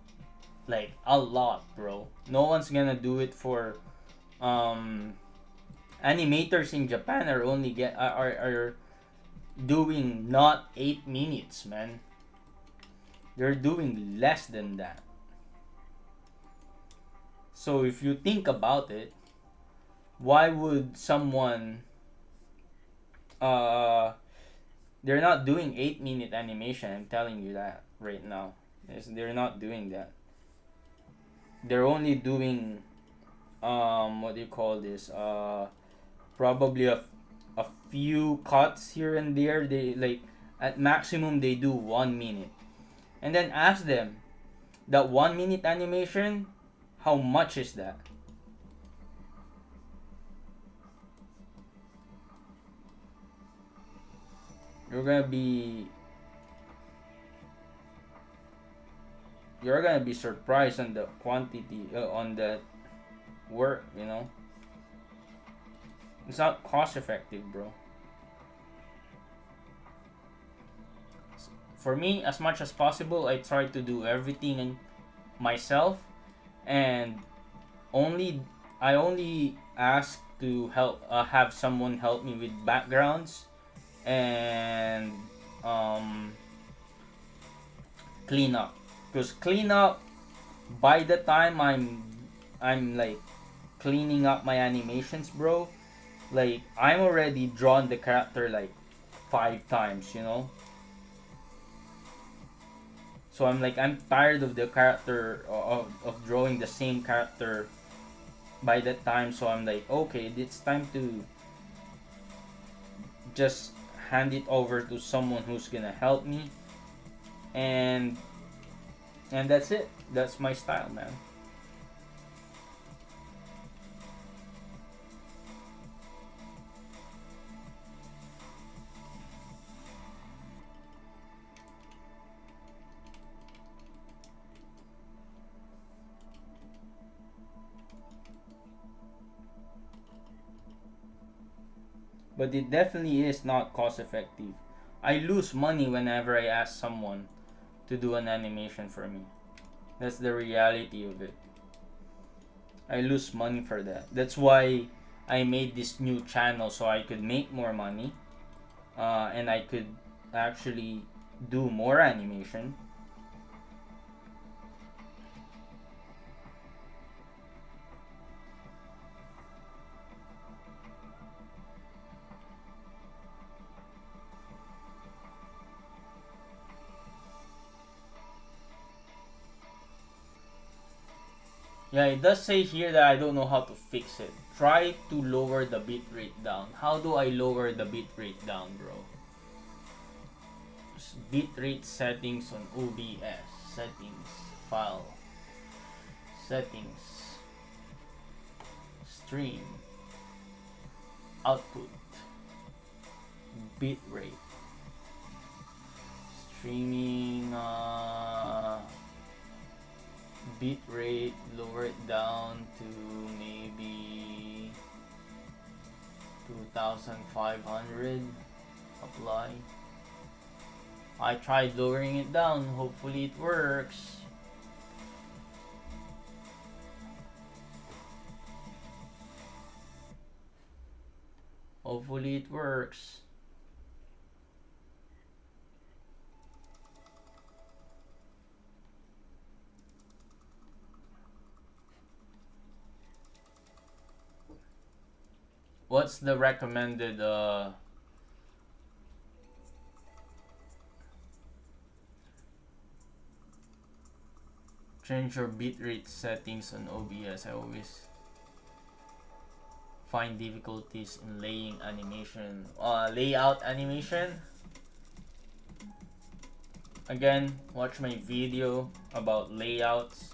Speaker 1: Like a lot, bro. No one's gonna do it for animators in Japan are doing not 8 minutes, man. They're doing less than that. So if you think about it, why would someone uh they're not doing 8-minute animation. I'm telling you that right now. They're not doing that. They're only doing what do you call this? Probably a few cuts here and there. They like at maximum they do 1 minute. And then ask them that 1 minute animation, how much is that? You're gonna be you're gonna be surprised on the quantity on the work. It's not cost effective, bro. For me, as much as possible, I try to do everything myself, and only I only ask to help have someone help me with backgrounds and um, clean up. Because clean up, by the time I'm like cleaning up my animations, bro, like I'm already drawn the character like 5 times. So I'm tired of the character of drawing the same character by that time. So I'm like, okay, it's time to just hand it over to someone who's gonna help me, and that's it. That's my style, man. But it definitely is not cost effective. I lose money whenever I ask someone to do an animation for me. That's the reality of it. I lose money for that. That's why I made this new channel, so I could make more money, and I could actually do more animation. Yeah, it does say here that I don't know how to fix it. Try to lower the bitrate down. How do I lower the bitrate down, bro? Bitrate settings on OBS. Settings. File. Settings. Stream. Output. Bitrate. Streaming. Bitrate. Lower it down to maybe 2500. Apply. I tried lowering it down. Hopefully it works. Hopefully it works. What's the recommended change your bitrate settings on OBS? I always find difficulties in layout animation. Again, watch my video about layouts.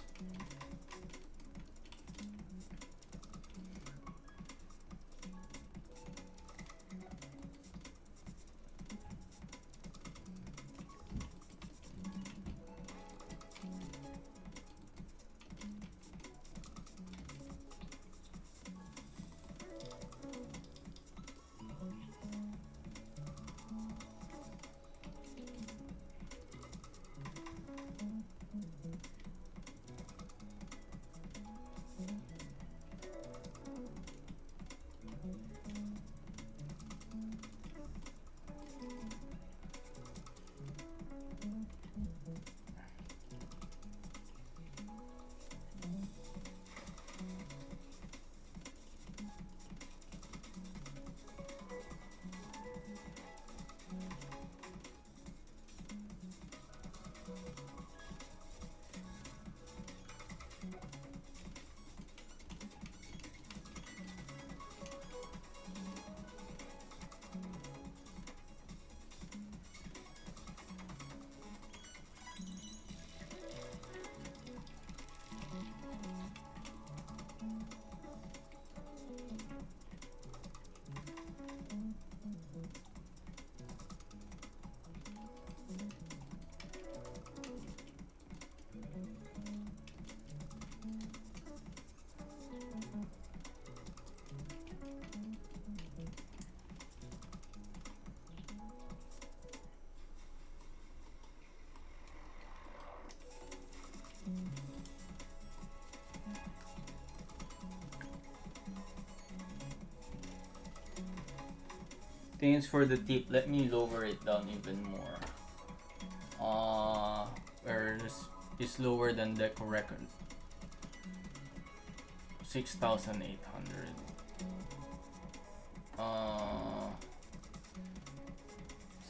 Speaker 1: Thanks for the tip. Let me lower it down even more. Where this is lower than the record. 6,800.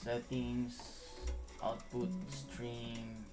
Speaker 1: Settings, output, stream.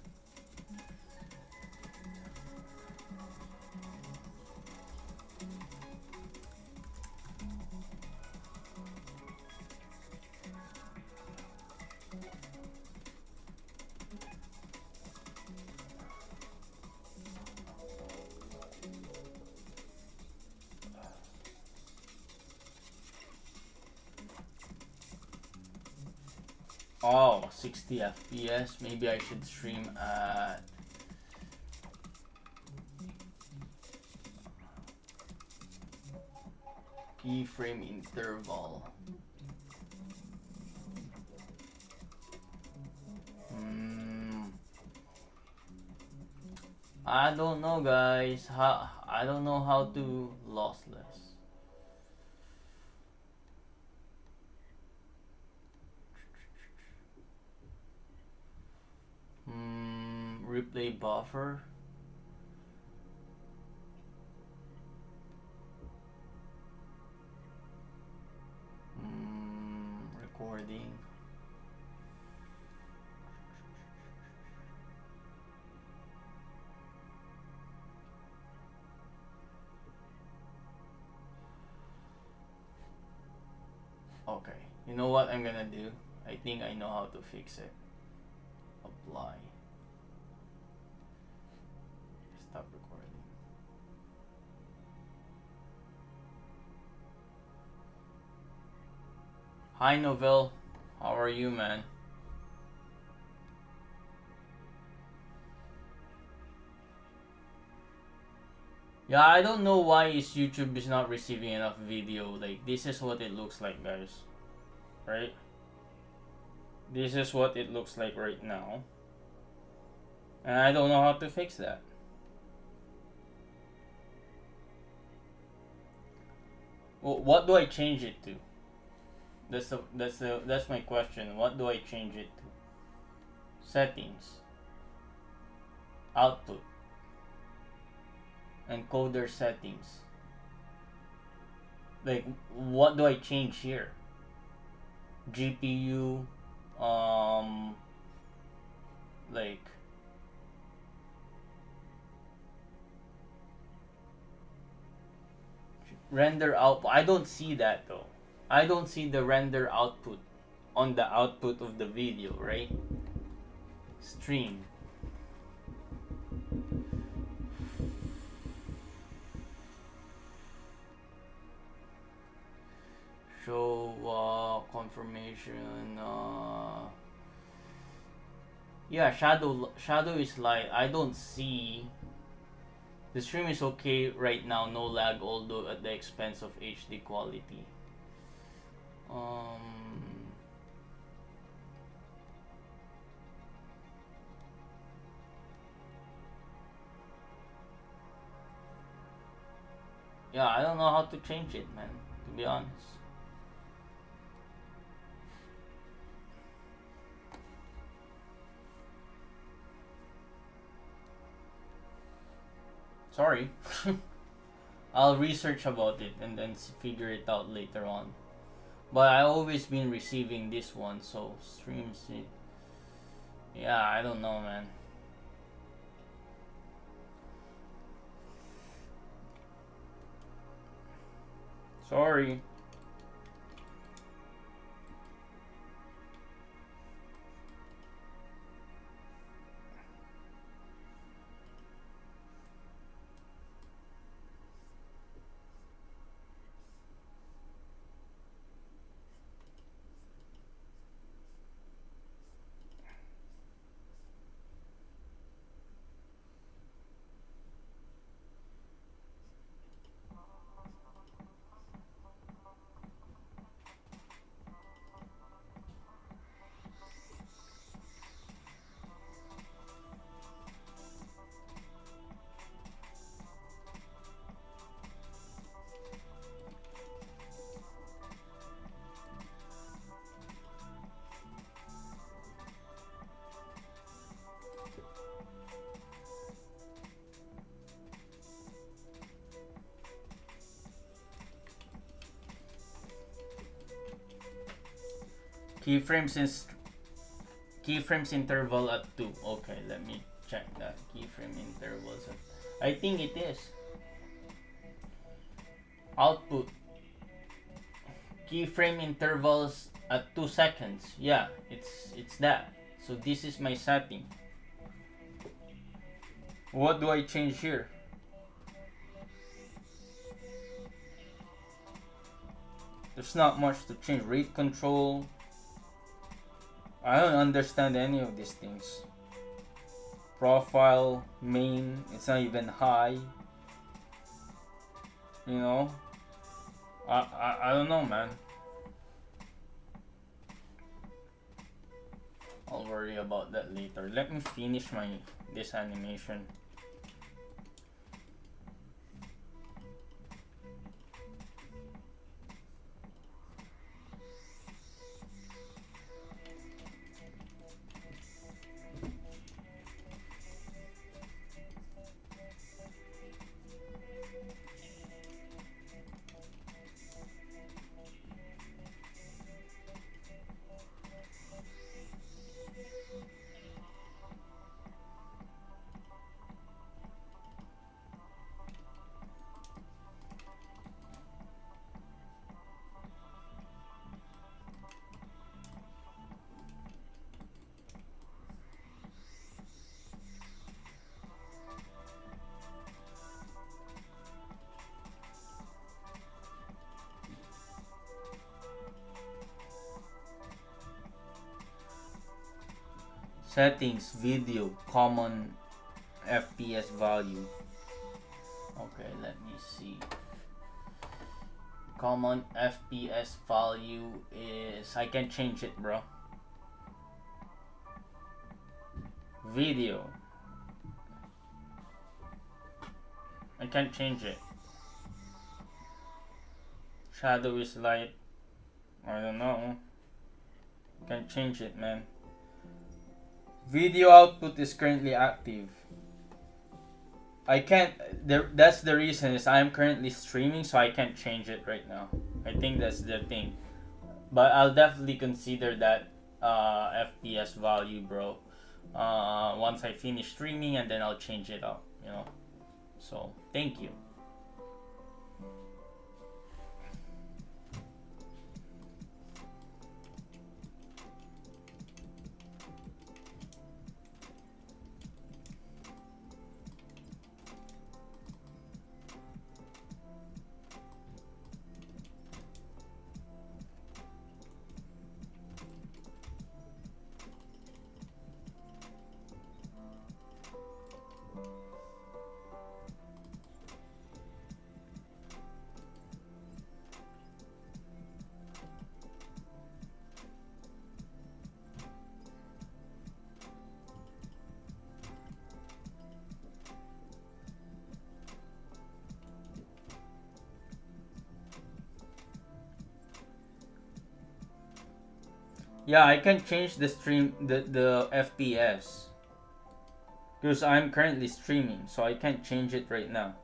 Speaker 1: Oh, 60 FPS. Maybe I should stream at keyframe interval. I don't know, guys. I don't know how to lossless. Replay buffer. Recording. Okay, you know what I'm gonna do? I think I know how to fix it. Apply. Stop recording. Hi Novel, how are you, man? Yeah, I don't know why YouTube is not receiving enough video. Like, this is what it looks like, guys. Right? This is what it looks like right now. And I don't know how to fix that. Well, what do I change it to? That's my question. What do I change it to? Settings. Output. Encoder settings. Like, what do I change here? GPU, like, render output. I don't see that though. I don't see the render output on the output of the video, right? Stream. Show confirmation. Yeah, shadow is light. I don't see. The stream is okay right now, no lag, although at the expense of HD quality. Yeah, I don't know how to change it, man, to be honest. Sorry. I'll research about it and then figure it out later on. But I always been receiving this one, so streams it. Yeah, I don't know, man. Sorry. Keyframes interval at 2. Okay, let me check that. Keyframe intervals at, I think it is. Output. Keyframe intervals at 2 seconds. Yeah, it's that. So this is my setting. What do I change here? There's not much to change. Rate control. I don't understand any of these things. Profile, main, it's not even high. You know? I don't know, man. I'll worry about that later. Let me finish this animation. Settings, video, common FPS value. Okay, let me see. Common FPS value is, I can change it, bro. Video, I can't change it. Shadow is light, I don't know. Can't change it, man. Video output is currently active. I can't, that's the reason, is I'm currently streaming, so I can't change it right now. I think that's the thing. But I'll definitely consider that FPS value, bro. Once I finish streaming, and then I'll change it up, you know. So, thank you. Yeah, I can change the FPS because I'm currently streaming, so I can't change it right now.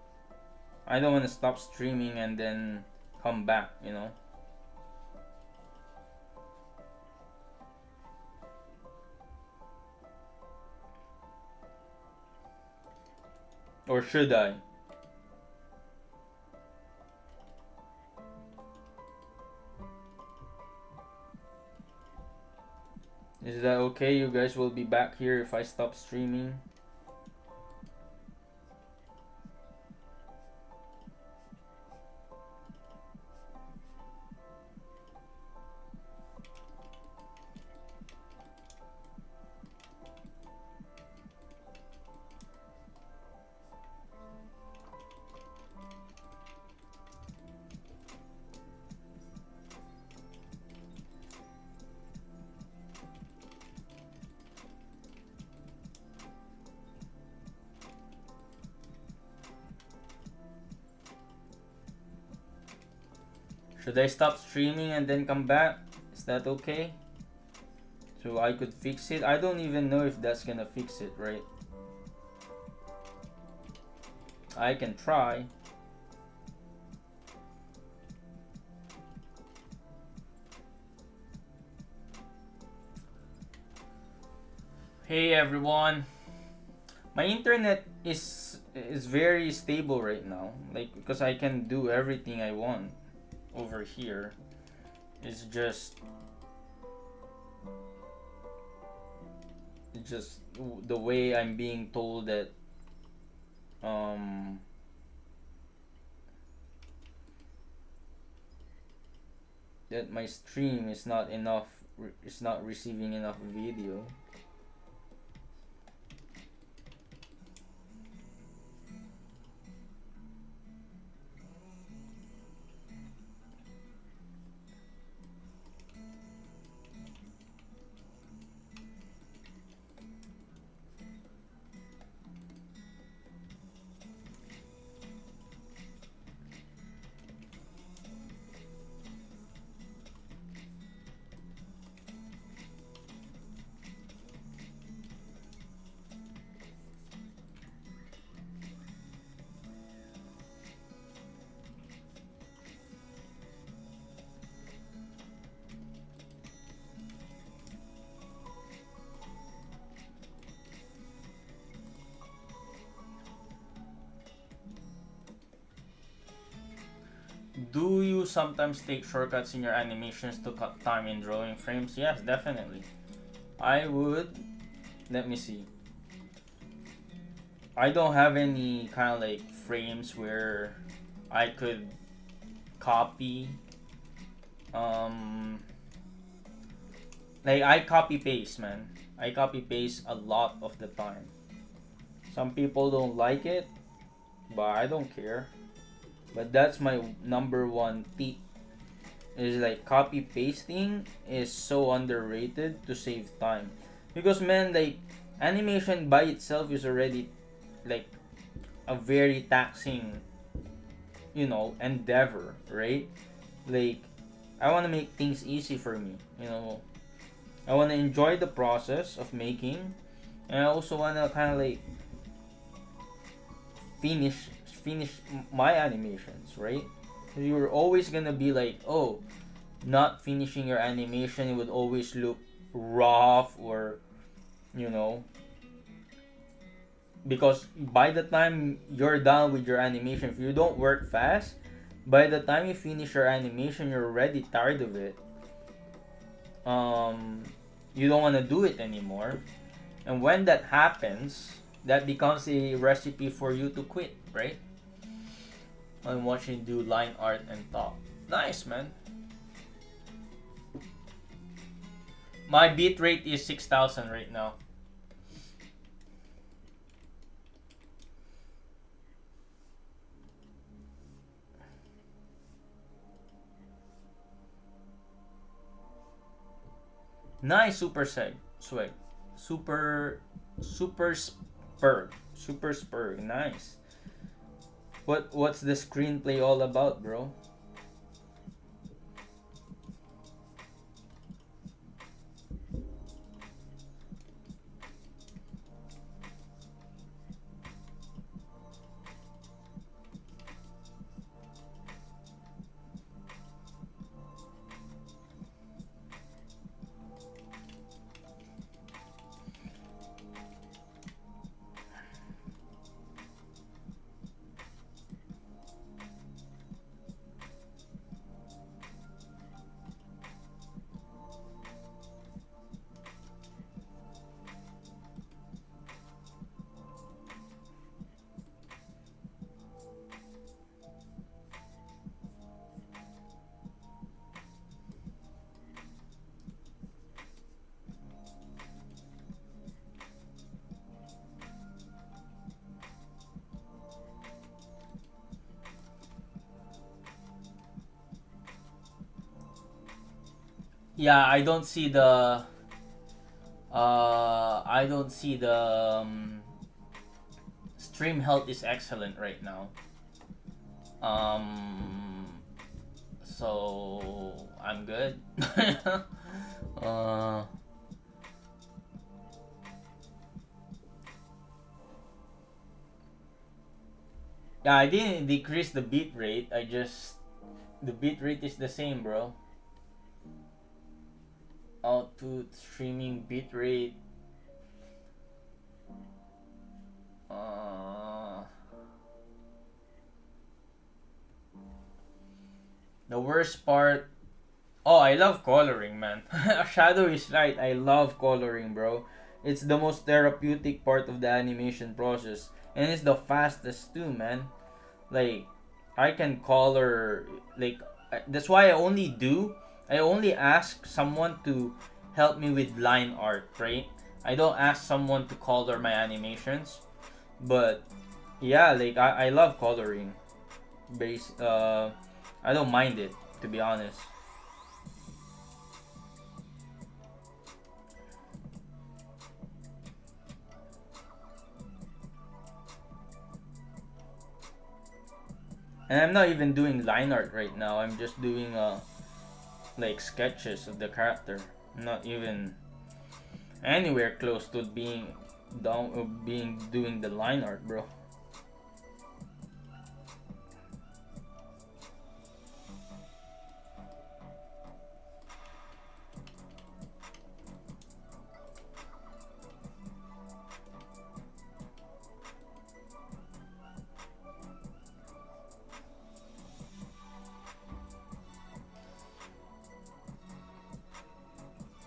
Speaker 1: I don't want to stop streaming and then come back, you know. Or should I? Is that okay? You guys will be back here if I stop streaming? Should I stop streaming and then come back? Is that okay? So I could fix it? I don't even know if that's gonna fix it, right? I can try. Hey everyone. My internet is very stable right now. Like because I can do everything I want over here. It's just the way I'm being told that um that my stream is not enough, is not receiving enough video. Do you sometimes take shortcuts in your animations to cut time in drawing frames? Yes, definitely. I would. Let me see. I don't have any kind of like frames where I could copy. Um, like I copy paste, man. I copy paste a lot of the time. Some people don't like it, but I don't care. But that's my number one tip. Is like copy pasting is so underrated to save time, because man, like animation by itself is already like a very taxing, endeavor, right? Like I want to make things easy for me, I want to enjoy the process of making, and I also want to kind of like finish my animations, right? You're always gonna be like, oh, not finishing your animation, it would always look rough, or you know because by the time you're done with your animation, if you don't work fast, by the time you finish your animation, you're already tired of it. um you don't want to do it anymore, and when that happens, that becomes a recipe for you to quit, right? I'm watching you do line art and talk. Nice, man. My bitrate is 6,000 right now. Nice, super seg swag. Super spur. Nice. What's the screenplay all about, bro? Yeah, I don't see the stream health is excellent right now. So I'm good. uh yeah, I didn't decrease the bit rate. The bit rate is the same, bro. Output streaming bit rate. worst part. Oh, I love coloring, man. Shadow is right. I love coloring, bro. It's the most therapeutic part of the animation process, and it's the fastest too, man. Like, I can color. Like, that's why I only ask someone to help me with line art, right? I don't ask someone to color my animations, but yeah, like I love coloring. Base, I don't mind it, to be honest. And I'm not even doing line art right now. I'm just doing like sketches of the character. I'm not even anywhere close to being doing the line art, bro.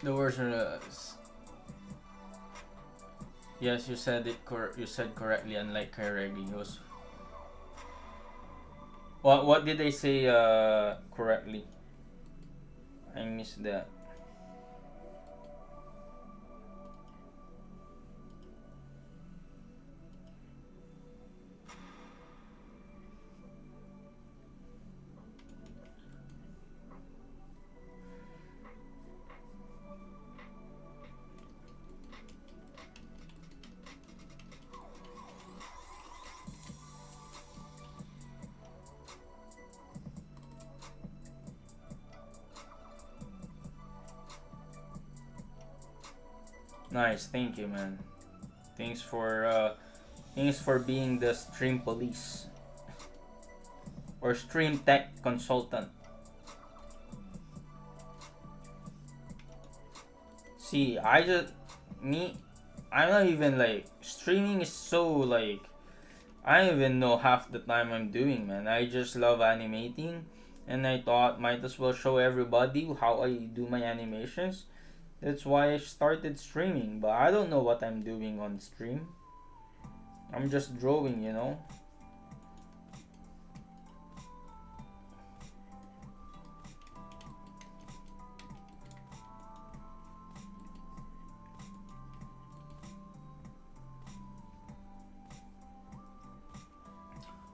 Speaker 1: The version. Yes, you said it. You said correctly. Unlike Kyregios. What did I say correctly? I missed that. Nice, thank you, man. Thanks for thanks for being the stream police or stream tech consultant. See, me, I'm not even like streaming is so like I don't even know half the time I'm doing, man. I just love animating, and I thought might as well show everybody how I do my animations. That's why I started streaming, but I don't know what I'm doing on stream. I'm just drawing, you know.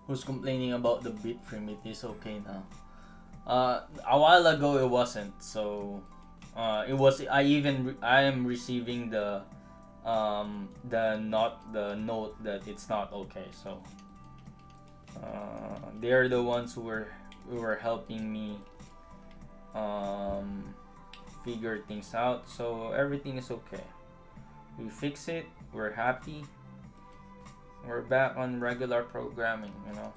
Speaker 1: Who's complaining about the bit frame? It is okay now. A while ago it wasn't. So, it was. I am receiving the note that it's not okay. So, they are the ones who were helping me um figure things out. So everything is okay. We fix it. We're happy. We're back on regular programming. You know.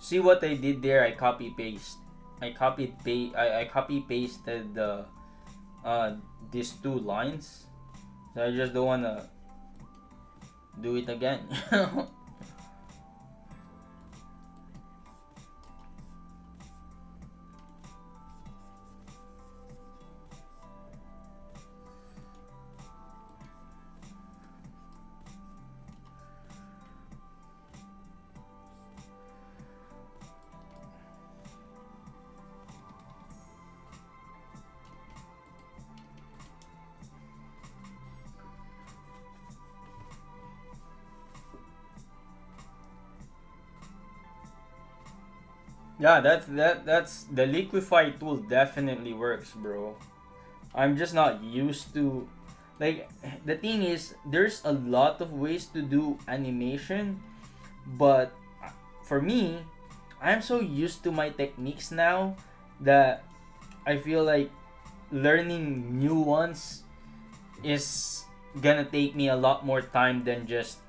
Speaker 1: See what I did there? I copy paste. I copy pasted these two lines. So I just don't wanna do it again. Yeah, that's the liquify tool definitely works, bro. I'm just not used to, like, the thing is there's a lot of ways to do animation, but for me, I'm so used to my techniques now that I feel like learning new ones is gonna take me a lot more time than just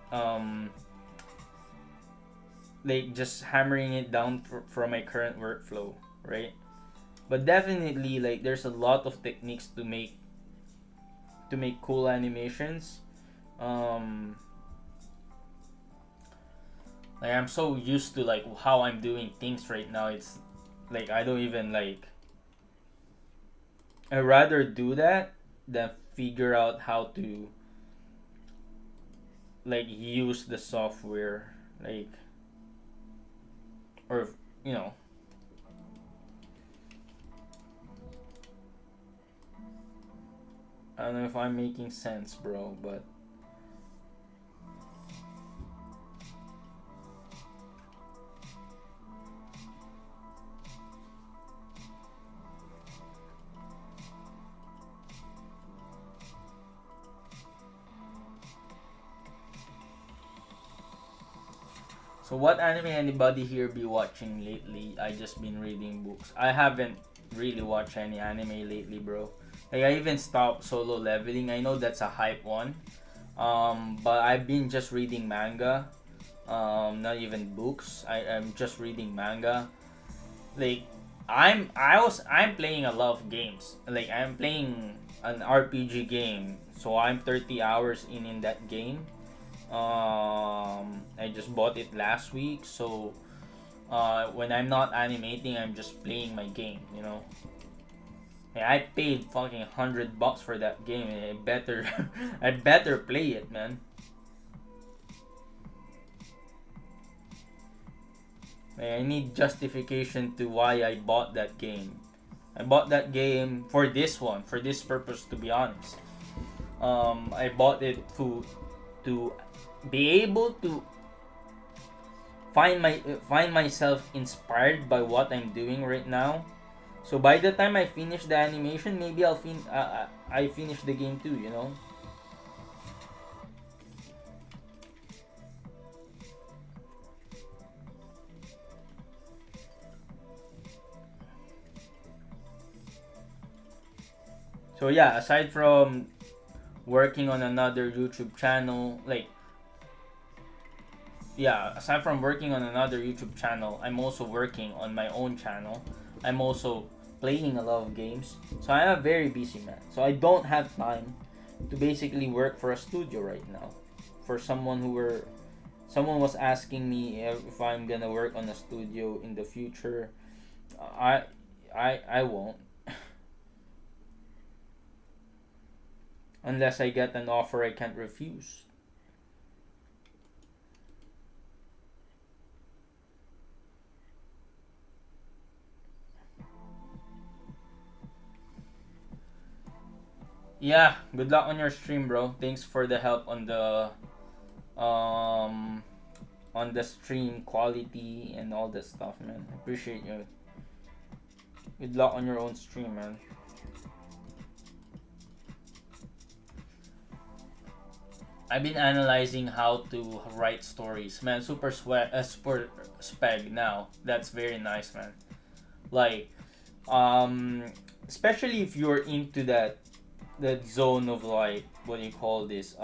Speaker 1: like just hammering it down for my current workflow, right? But definitely, like, there's a lot of techniques to make cool animations. um like, I'm so used to like how I'm doing things right now. It's like I don't even like, I rather do that than figure out how to like use the software, like, or you know. I don't know if I'm making sense, bro, but so what anime anybody here be watching lately? I just been reading books. I haven't really watched any anime lately, bro. Like, I even stopped Solo Leveling. I know that's a hype one. But I've been just reading manga. Not even books. I'm just reading manga. Like, I'm playing a lot of games. Like, I'm playing an RPG game. So I'm 30 hours in that game. I just bought it last week, so when I'm not animating, I'm just playing my game. You know, yeah, I paid fucking $100 for that game. I better, I better play it, man. I need justification to why I bought that game. I bought that game for this one, for this purpose. To be honest, I bought it to be able to find myself inspired by what I'm doing right now. So by the time I finish the animation, maybe I finish the game too. You know. So yeah, aside from working on another YouTube channel, like, yeah, aside from working on another YouTube channel, I'm also working on my own channel. I'm also playing a lot of games. So I'm a very busy man. So I don't have time to basically work for a studio right now. For someone was asking me if I'm gonna work on a studio in the future. I I won't unless I get an offer I can't refuse. Yeah, good luck on your stream, bro. Thanks for the help um on the stream quality and all that stuff, man. Appreciate you. Good luck on your own stream, man. I've been analyzing how to write stories, man. Super speg now. That's very nice, man. Like, um, especially if you're into that zone of, like, what do you call this?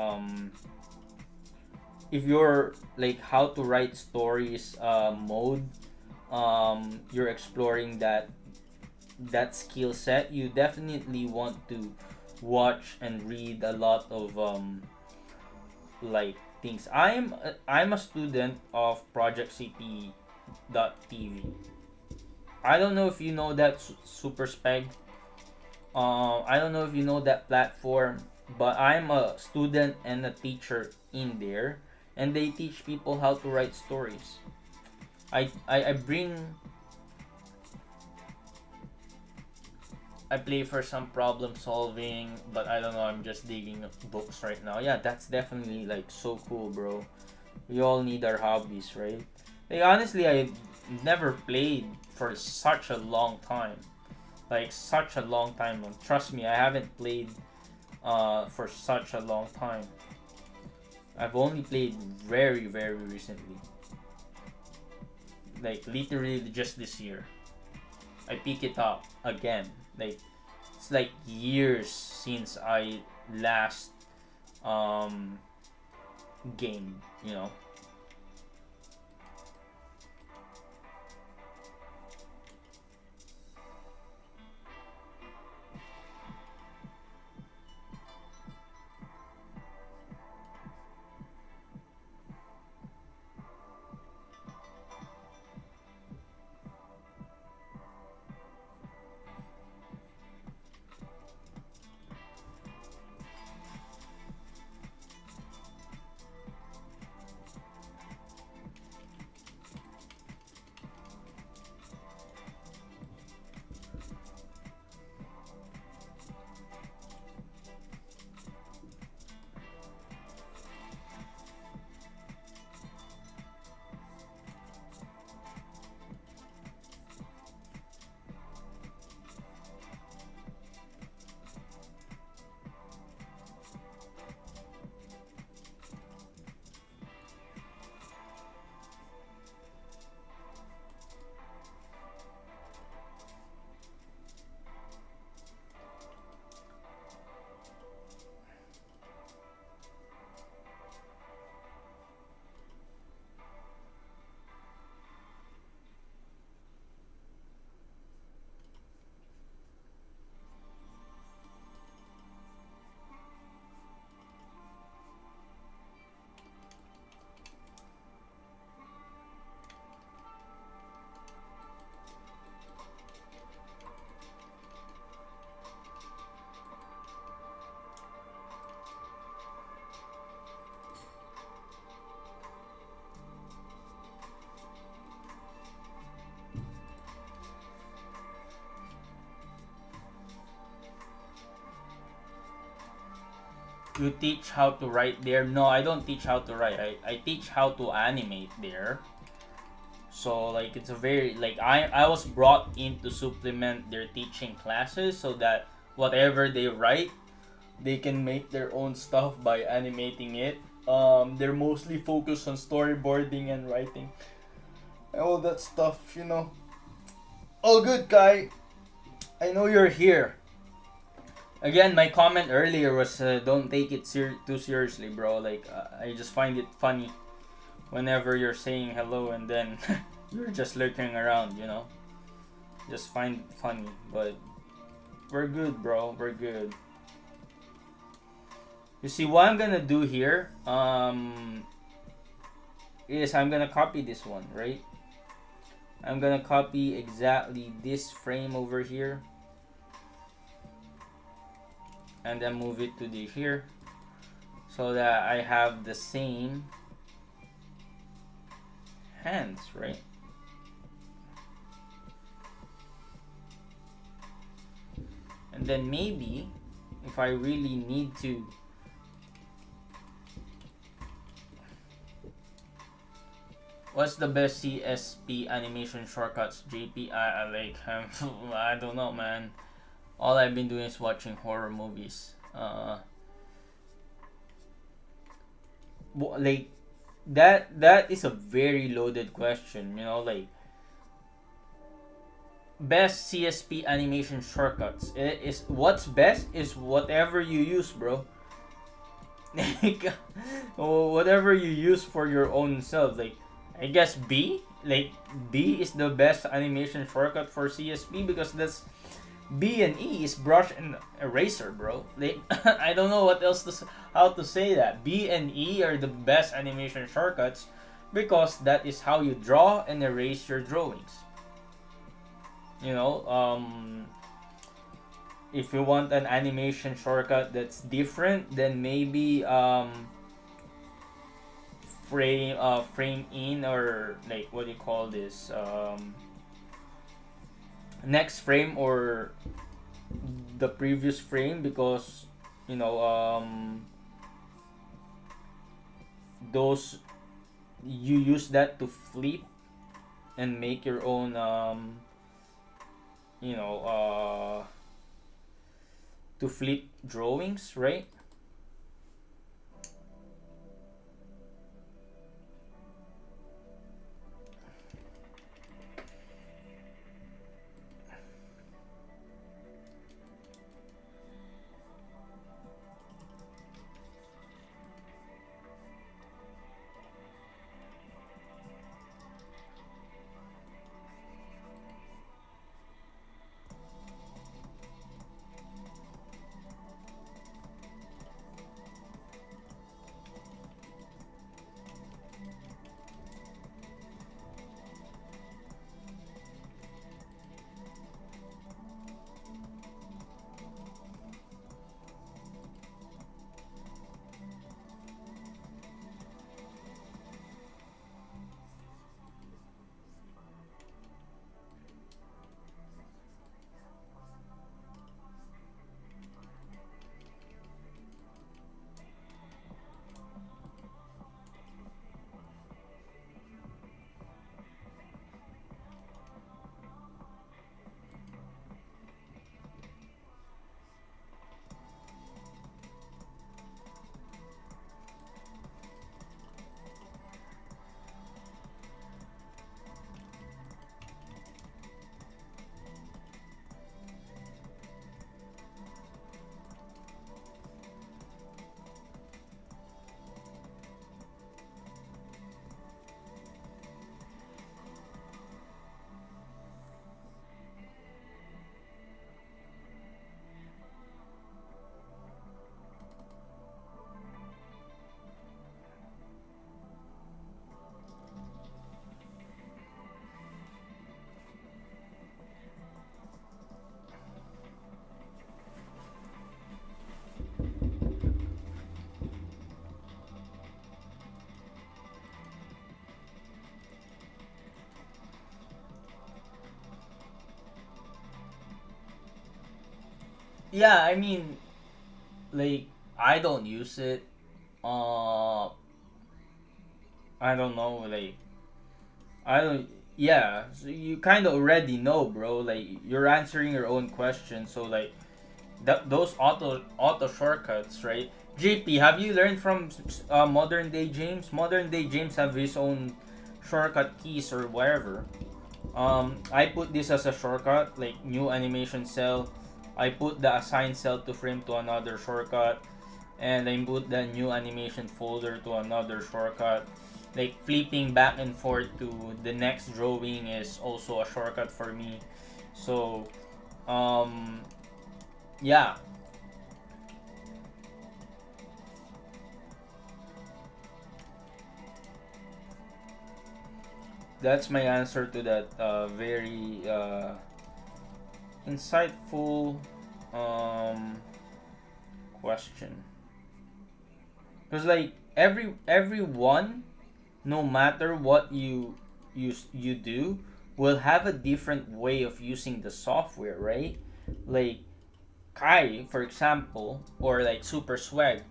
Speaker 1: If you're like how to write stories mode, you're exploring that skill set. You definitely want to watch and read a lot of like things. I'm a student of Project CP TV. I don't know if you know that super spec. I don't know if you know that platform, but I'm a student and a teacher in there, and they teach people how to write stories. I bring, I play for some problem solving, but I don't know. I'm just digging books right now. Yeah, that's definitely like so cool, bro. We all need our hobbies, right? Like, honestly, I never played for such a long time. Like such a long time. Trust me, I haven't played for such a long time. I've only played very, very recently. Like literally just this year. I pick it up again. Like it's like years since I last game, you know. You teach how to write there? No, I don't teach how to write. I teach how to animate there. So like it's a very like I was brought in to supplement their teaching classes so that whatever they write, they can make their own stuff by animating it. They're mostly focused on storyboarding and writing and all that stuff, you know. All good, Kai. I know you're here. Again, my comment earlier was don't take it too seriously, bro. Like I just find it funny whenever you're saying hello and then you're just lurking around, you know. Just find it funny, but we're good, bro. We're good. You see, what I'm gonna do here is I'm gonna copy this one, right? I'm gonna copy exactly this frame over here and then move it to the here so that I have the same hands, right? And then maybe if I really need to what's the best CSP animation shortcuts, JP? I like I don't know, man. All I've been doing is watching horror movies. Like that is a very loaded question, you know, like best CSP animation shortcuts. It is what's best is whatever you use, bro. Whatever you use for your own self. Like I guess B is the best animation shortcut for CSP because that's B and E is brush and eraser, bro. Like I don't know what else how to say that. B and E are the best animation shortcuts because that is how you draw and erase your drawings. You know, if you want an animation shortcut that's different, then maybe frame in, or like what do you call this, next frame or the previous frame, because you know those you use that to flip and make your own you know to flip drawings, right? Yeah, I mean, like, I don't use it. uh I don't know, like, I don't. Yeah, so you kind of already know, bro. Like, you're answering your own question, so like those auto shortcuts, right? JP, have you learned from modern day James? Modern day James have his own shortcut keys or whatever. I put this as a shortcut, like new animation cell. I put the assign cell to frame to another shortcut, and I put the new animation folder to another shortcut. Like flipping back and forth to the next drawing is also a shortcut for me. So, um, yeah, that's my answer to that very insightful um, question. Because like everyone, no matter what you do, will have a different way of using the software, right? Like Kai, for example, or like Super Speg.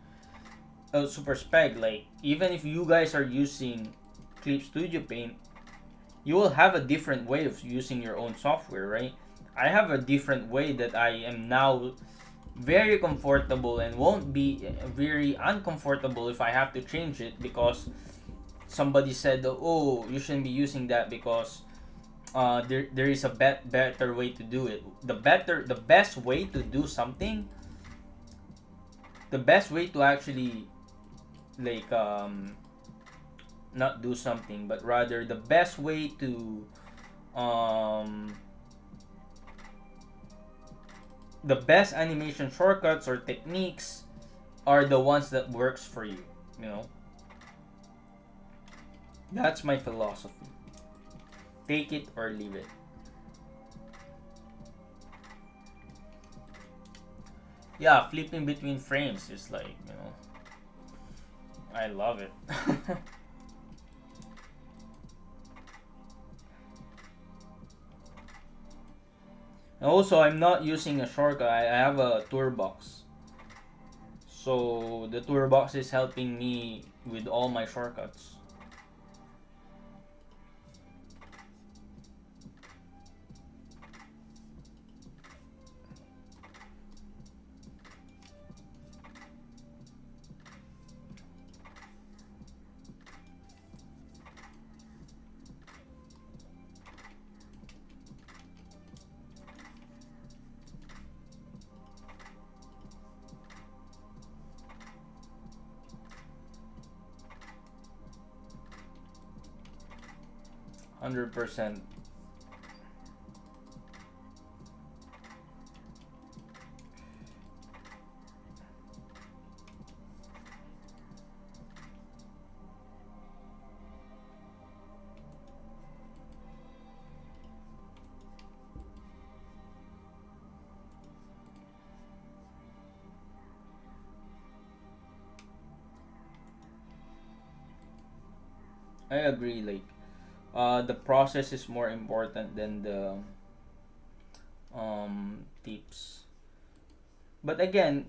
Speaker 1: Like even if you guys are using Clip Studio Paint, you will have a different way of using your own software, right? I have a different way that I am now very comfortable and won't be very uncomfortable if I have to change it because somebody said, "Oh, you shouldn't be using that because there is a better way to do it." The best way to do something, the best way to actually like not do something, but rather the best way to um the best animation shortcuts or techniques are the ones that works for you. You know, that's my philosophy. Take it or leave it. Yeah, flipping between frames is like, I love it. And also, I'm not using a shortcut. I have a toolbox. So the toolbox is helping me with all my shortcuts. 100%. I agree. Like, the process is more important than the tips. But again,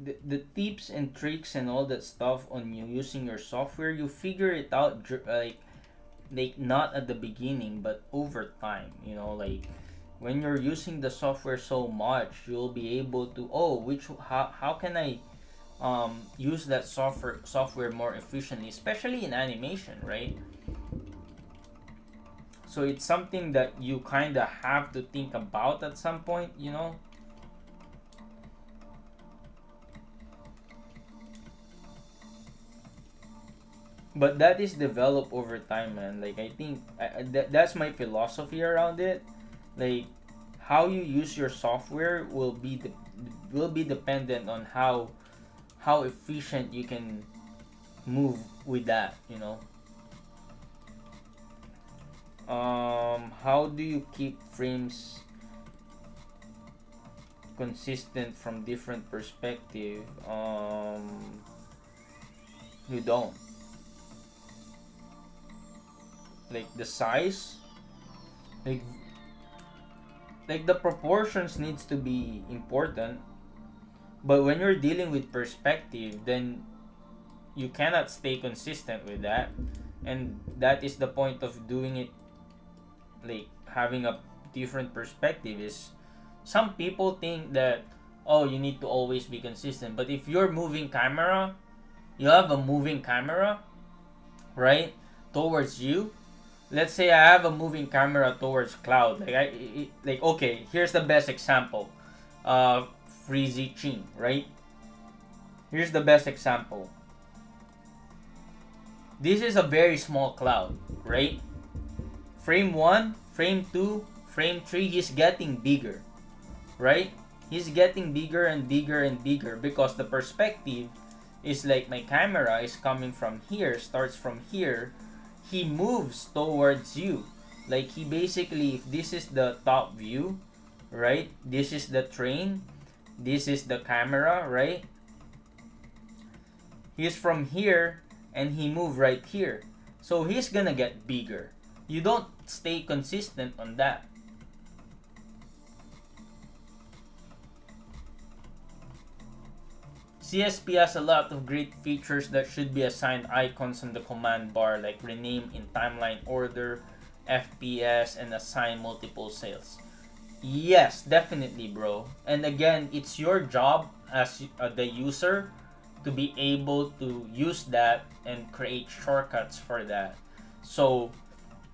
Speaker 1: the tips and tricks and all that stuff on you using your software, you figure it out like not at the beginning, but over time. You know, like when you're using the software so much, you'll be able to, oh, which how can I use that software more efficiently, especially in animation, right? So it's something that you kind of have to think about at some point, you know. But that is developed over time, man. Like I think that's my philosophy around it. Like how you use your software will be dependent on how efficient you can move with that, you know. How do you keep frames consistent from different perspective? You don't. Like the size, like the proportions needs to be important, but when you're dealing with perspective, then you cannot stay consistent with that, and that is the point of doing it, like having a different perspective. Is some people think that, oh, you need to always be consistent, but if you're moving camera, you have a moving camera, right, towards you. Let's say I have a moving camera towards cloud. Like okay, here's the best example. Freezy Chin, right? Here's the best example. This is a very small cloud, right? Frame 1, frame 2, frame 3, he's getting bigger, right? He's getting bigger and bigger and bigger because the perspective is like my camera is coming from here, starts from here, he moves towards you. Like he basically, if this is the top view, right? This is the train, this is the camera, right? He's from here and he moved right here. So he's gonna get bigger. You don't stay consistent on that. CSP has a lot of great features that should be assigned icons on the command bar, like rename in timeline order, FPS, and assign multiple sales. Yes, definitely, bro. And again, it's your job as the user to be able to use that and create shortcuts for that. So,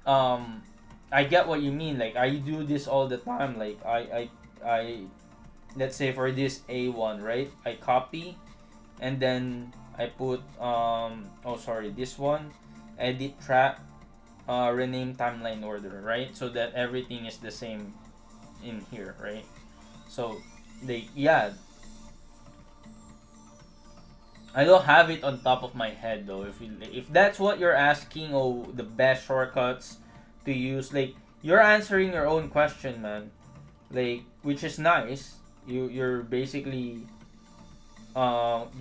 Speaker 1: I get what you mean. Like I do this all the time. Like I let's say for this A1, right? I copy and then I put oh sorry, this one, edit track, rename timeline order, right? So that everything is the same in here, right? So yeah, I don't have it on top of my head though. If that's what you're asking, oh, the best shortcuts to use, like you're answering your own question, man. Like which is nice. You're basically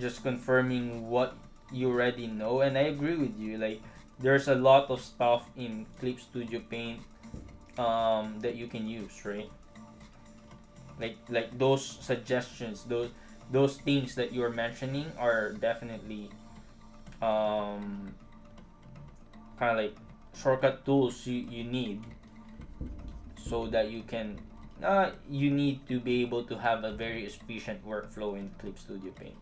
Speaker 1: just confirming what you already know, and I agree with you. Like there's a lot of stuff in Clip Studio Paint that you can use, right? Like those suggestions, those things that you're mentioning are definitely um kind of like shortcut tools you need, so that you need to be able to have a very efficient workflow in Clip Studio Paint.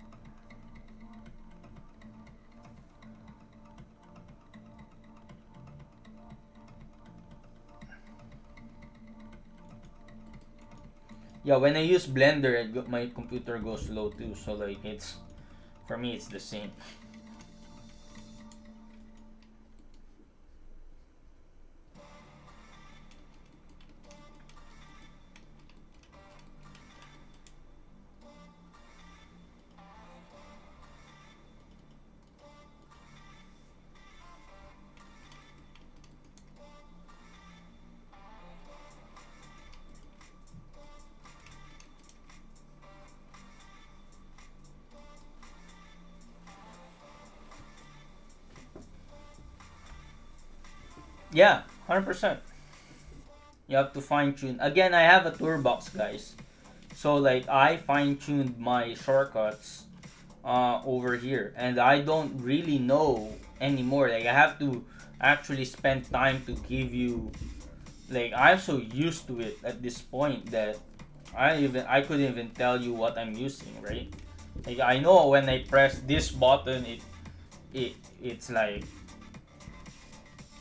Speaker 1: Yeah, when I use Blender, my computer goes slow too. So like it's, for me it's the same. Yeah, 100%. You have to fine tune. Again, I have a toolbox, guys. So like I fine tuned my shortcuts over here, and I don't really know anymore. Like I have to actually spend time to give you. Like I'm so used to it at this point that I couldn't even tell you what I'm using, right? Like I know when I press this button, it's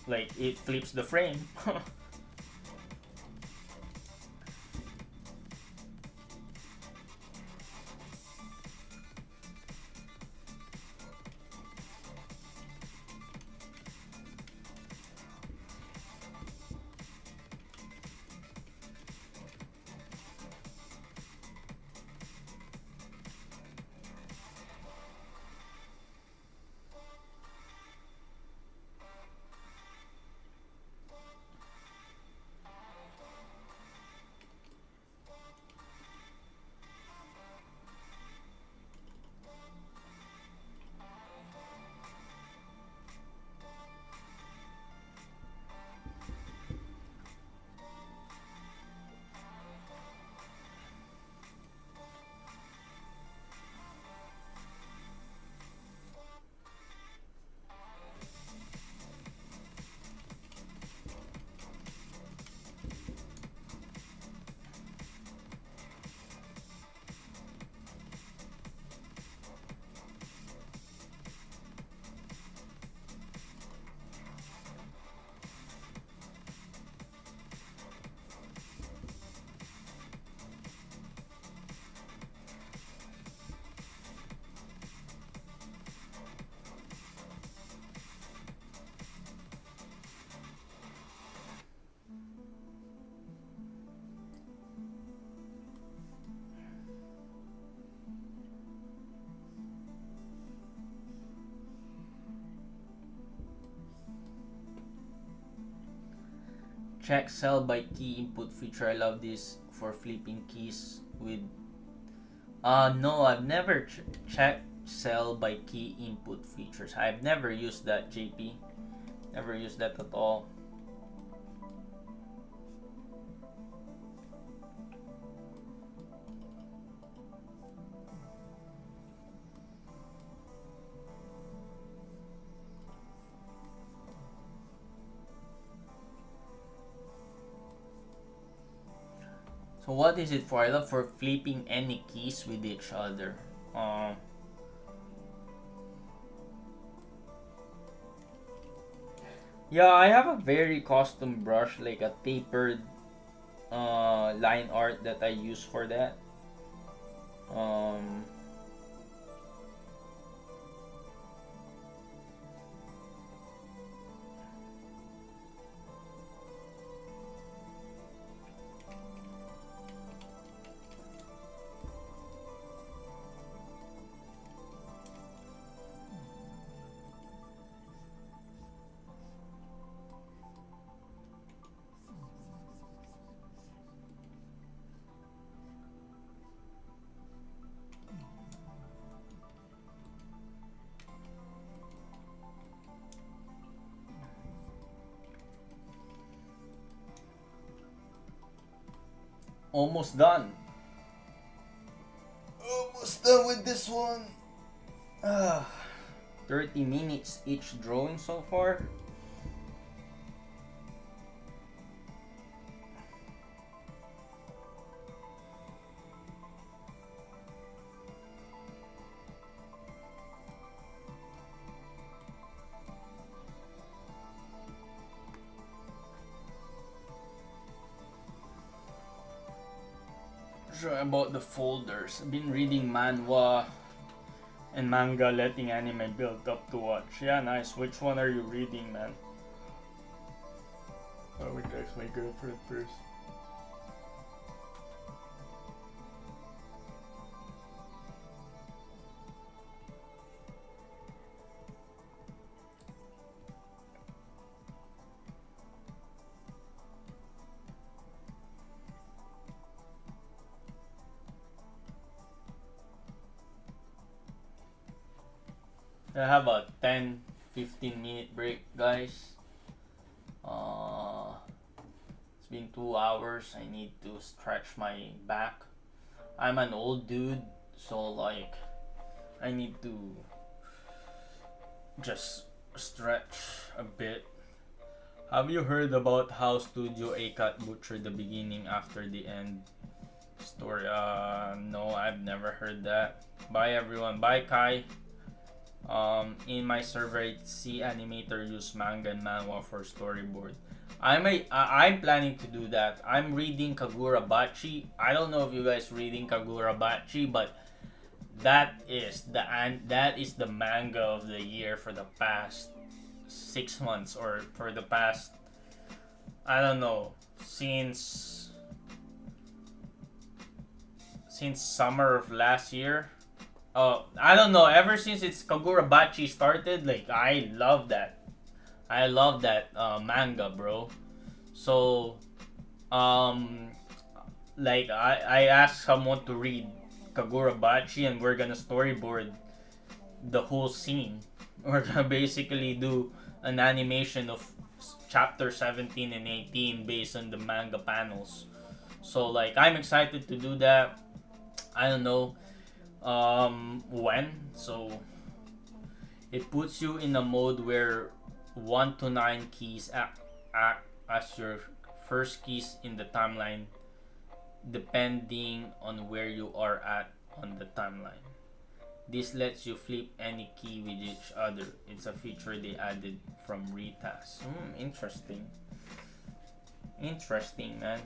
Speaker 1: like it flips the frame. Check cell by key input feature. I love this for flipping keys with. No, I've never checked cell by key input features. I've never used that, JP. Never used that at all. So what is it for? I love for flipping any keys with each other. Yeah, I have a very custom brush, like a tapered line art that I use for that. Um, Almost done. Almost done with this one. Ah, 30 minutes each drawing so far. Sure about the folders. I've been reading manhwa and manga, letting anime build up to watch. Yeah, nice. Which one are you reading, man? I would text my girlfriend first. I have a 10-15 minute break, guys. It's been 2 hours. I need to stretch my back. I'm an old dude, so like I need to just stretch a bit. Have you heard about how Studio A cut butchered the beginning after the end story? No, I've never heard that. Bye everyone. Bye Kai. In my server, I see animator use manga and manhwa for storyboard. I'm planning to do that. I'm reading Kagurabachi. I don't know if you guys reading Kagurabachi, but that is the manga of the year for the past 6 months, or for the past, I don't know, since summer of last year. I don't know. Ever since it's Kagurabachi started, like I love that. I love that manga, bro. So, um, like I asked someone to read Kagurabachi, and we're gonna storyboard the whole scene. We're gonna basically do an animation of chapter 17 and 18 based on the manga panels. So like I'm excited to do that. I don't know when. So it puts you in a mode where 1 to 9 keys act as your first keys in the timeline, depending on where you are at on the timeline. This lets you flip any key with each other. It's a feature they added from Retas. Interesting. Interesting, man.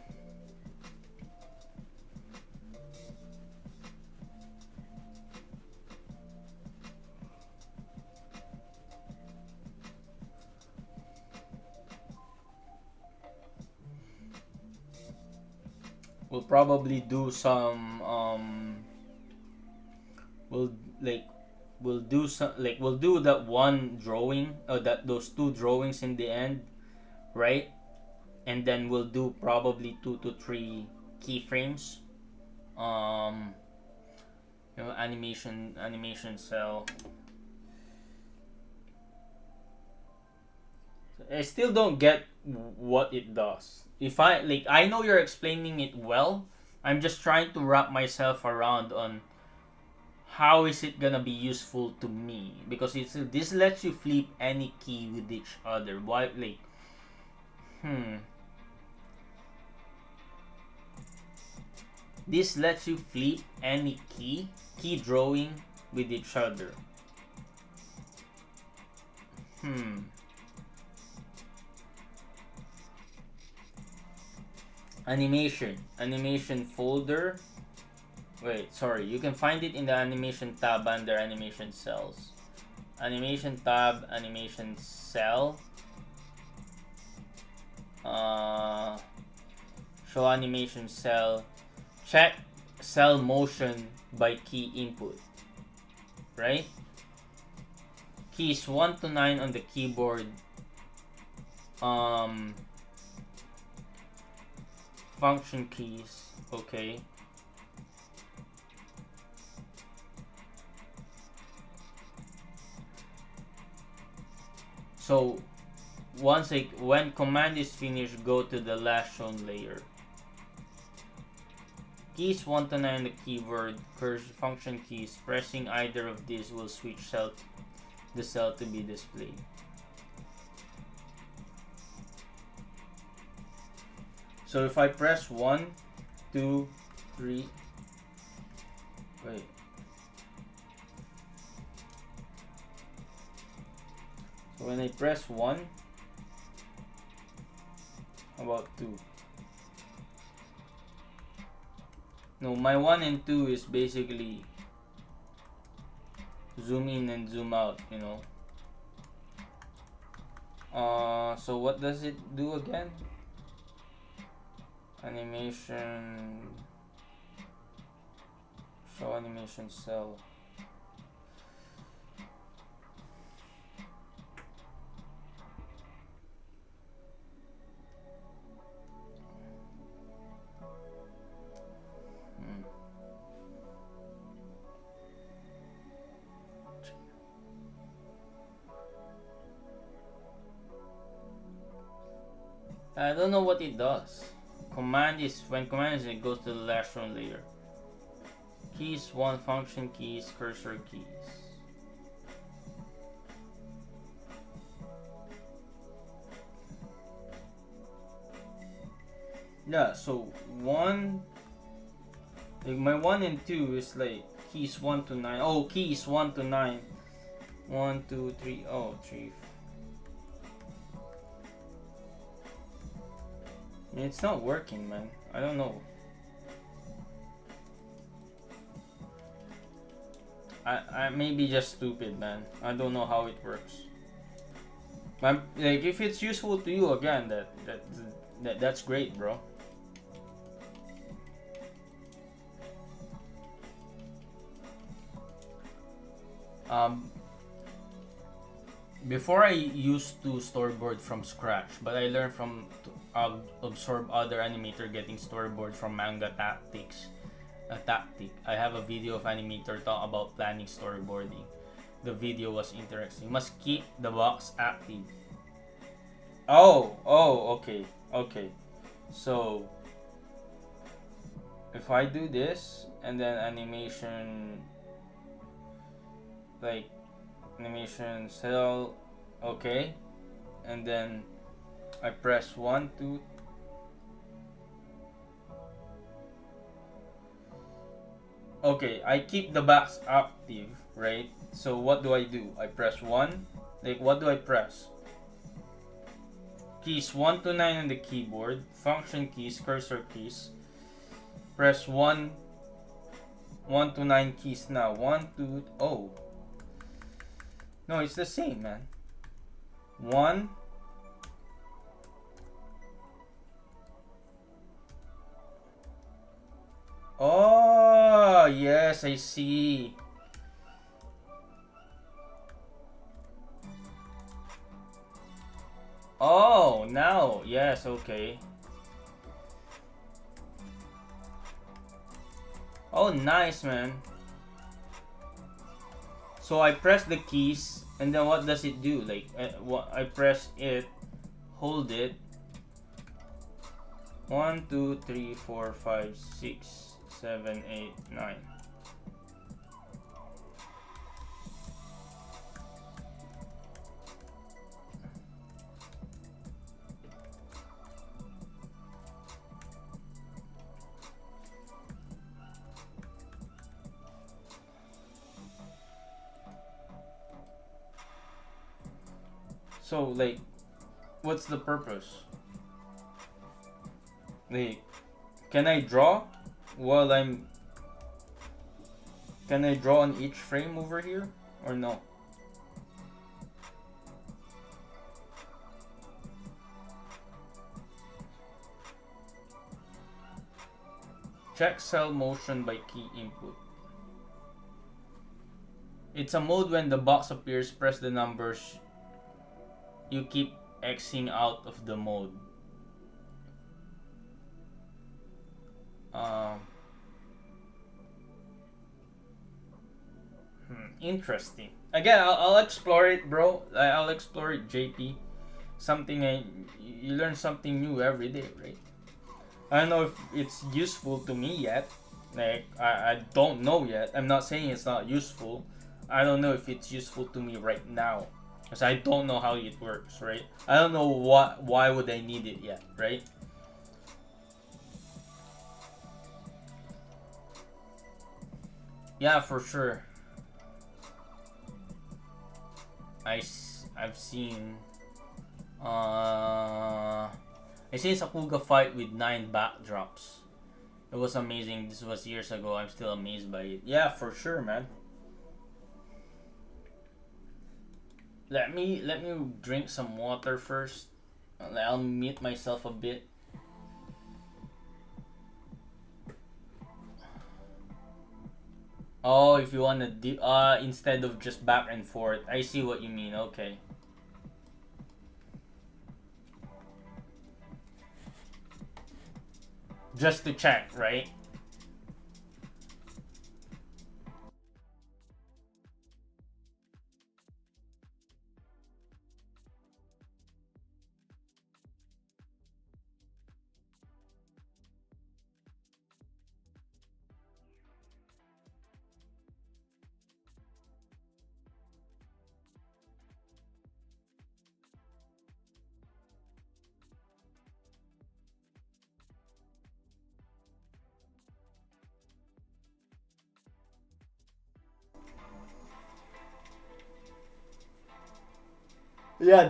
Speaker 1: We'll probably do some we'll like we'll do some like we'll do that one drawing, that those two drawings in the end, right? And then we'll do probably 2 to 3 keyframes. Animation cell. I still don't get what it does. If I know you're explaining it well, I'm just trying to wrap myself around on how is it gonna be useful to me, because this lets you flip any key with each other. Why, like, this lets you flip any key drawing with each other. Animation folder. Wait, sorry. You can find it in the animation tab under animation cells. Animation tab, animation cell. Show animation cell. Check cell motion by key input. Right? Keys 1 to 9 on the keyboard. Function keys. Okay. So when command is finished, go to the last shown layer. Keys 1 to 9 on the keyboard, function keys. Pressing either of these will switch the cell to be displayed. So if I press 1, 2, 3, wait. So when I press 1, about 2. No, my 1 and 2 is basically zoom in and zoom out, you know. So what does it do again? Animation, show animation cell. I don't know what it does. Command is when command is it goes to the last row layer. Keys 1, function keys, cursor keys. Yeah, so 1, like my 1 and 2 is like keys 1 to 9. Oh, keys 1 to 9. 1, 2, 3. Oh, 3. It's not working, man. I don't know. I may be just stupid, man. I don't know how it works. Like if it's useful to you, again, that's great, bro. Before I used to storyboard from scratch, but I learned from absorb other animator getting storyboard from manga tactics. A tactic. I have a video of animator talk about planning storyboarding. The video was interesting. You must keep the box active. Oh, okay, okay. So if I do this and then animation, like animation cell, okay, and then I press 1, 2. Okay, I keep the box active, right? So what do? I press 1. Like, what do I press? Keys 1 to 9 on the keyboard, function keys, cursor keys. Press 1 to 9 keys now. 1, 2, oh. No, it's the same, man. 1. Oh, yes, I see. Oh, now, yes, okay. Oh, nice, man. So I press the keys, and then what does it do? Like, I press it, hold it. 1, 2, 3, 4, 5, 6, 7, 8, 9. So, like, what's the purpose? Like, can I draw while I'm... Can I draw on each frame over here? Or no? Check cell motion by key input. It's a mode when the box appears, press the numbers. You keep Xing out of the mode. Interesting. Again, I'll explore it, bro. I'll explore it, JP. You learn something new every day, right? I don't know if it's useful to me yet. Like, I don't know yet. I'm not saying it's not useful. I don't know if it's useful to me right now. Because I don't know how it works, right? I don't know why would I need it yet, right? Yeah, for sure. I've seen Sakuga fight with 9 backdrops. It was amazing. This was years ago. I'm still amazed by it. Yeah, for sure, man. Let me drink some water first. I'll mute myself a bit. Oh, if you wanna instead of just back and forth. I see what you mean. Okay. Just to check, right?
Speaker 2: Yeah,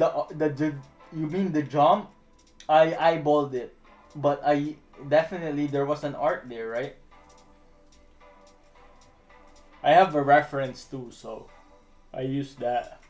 Speaker 2: you mean the jump? I eyeballed it, but I definitely there was an art there, right? I have a reference too, so I used that.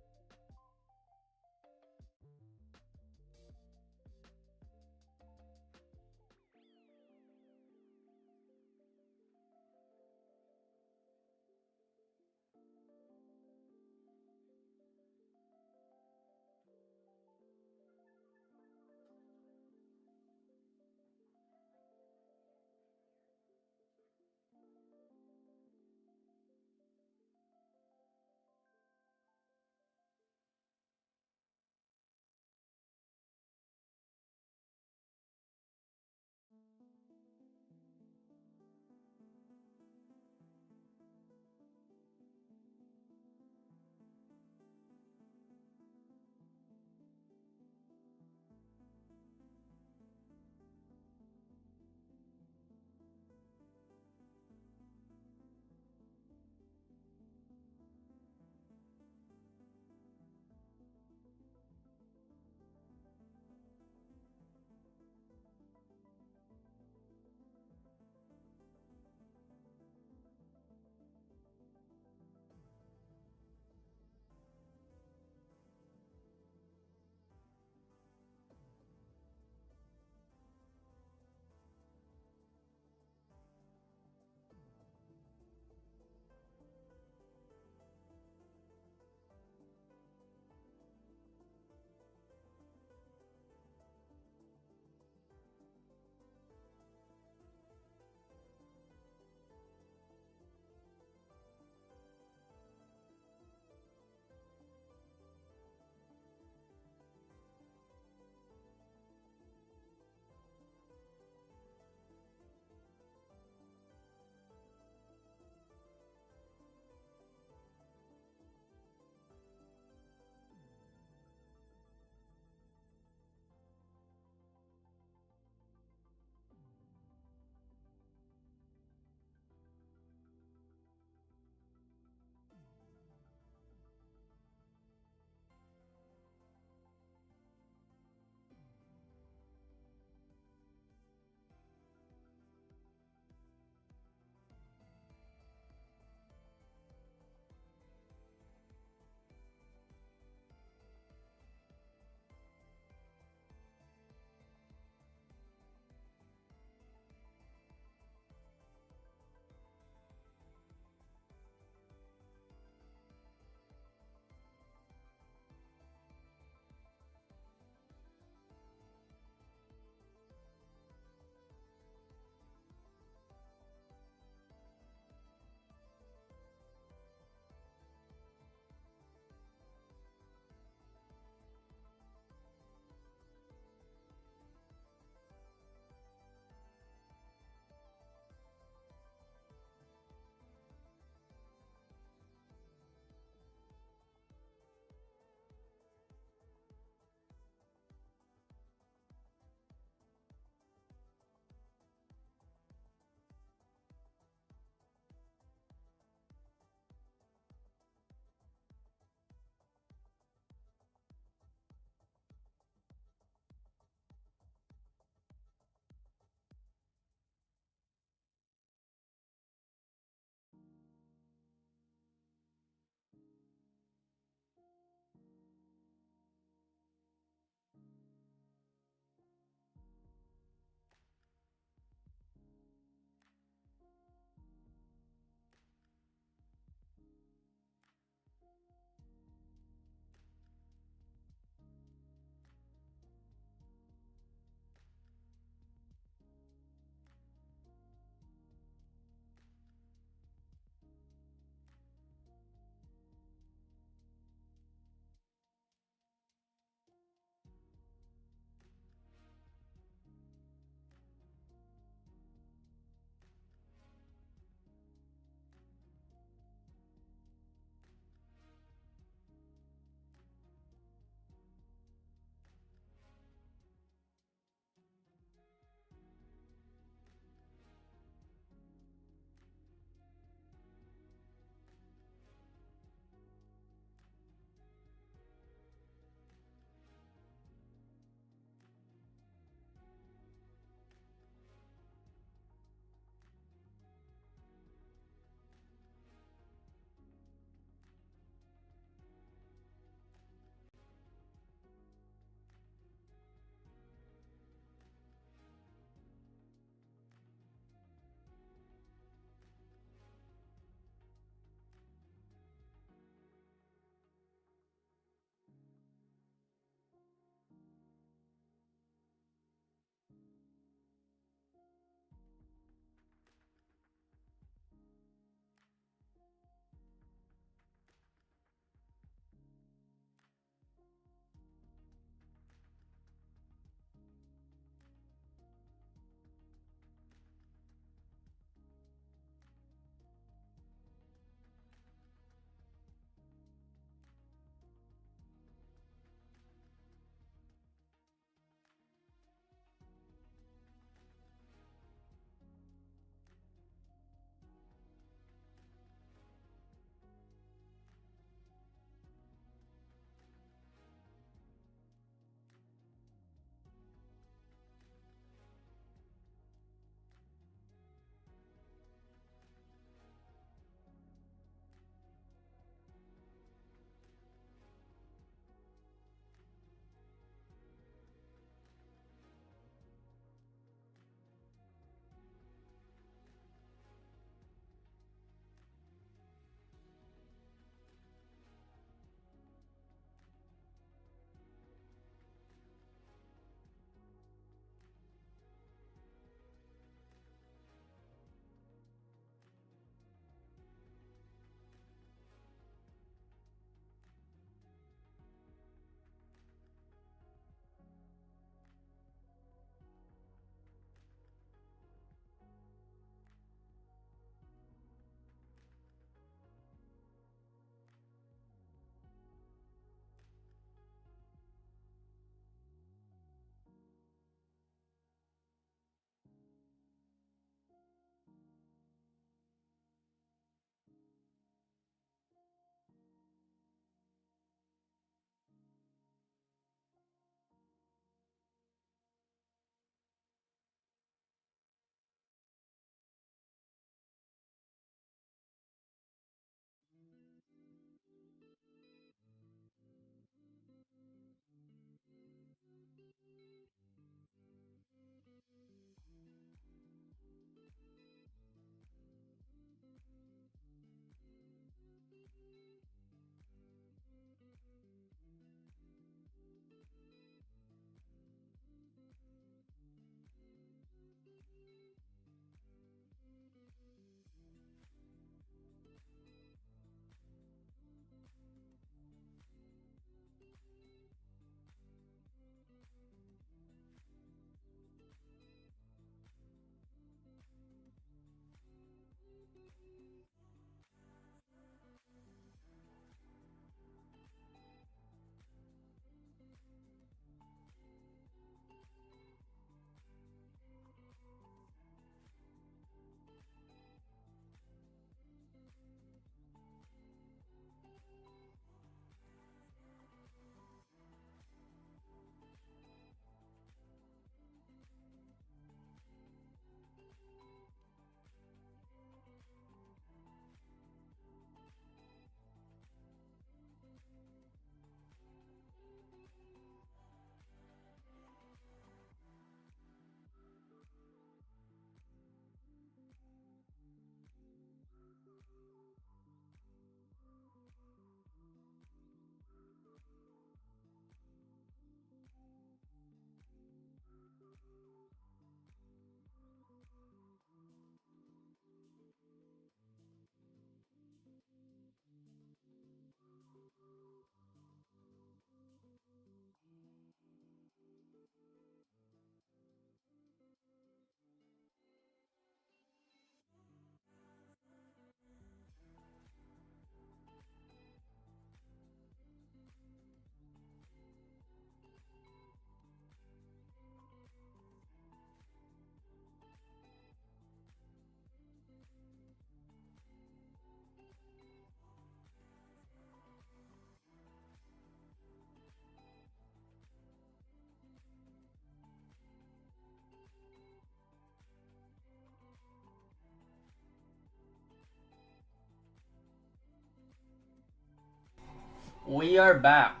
Speaker 1: We are back.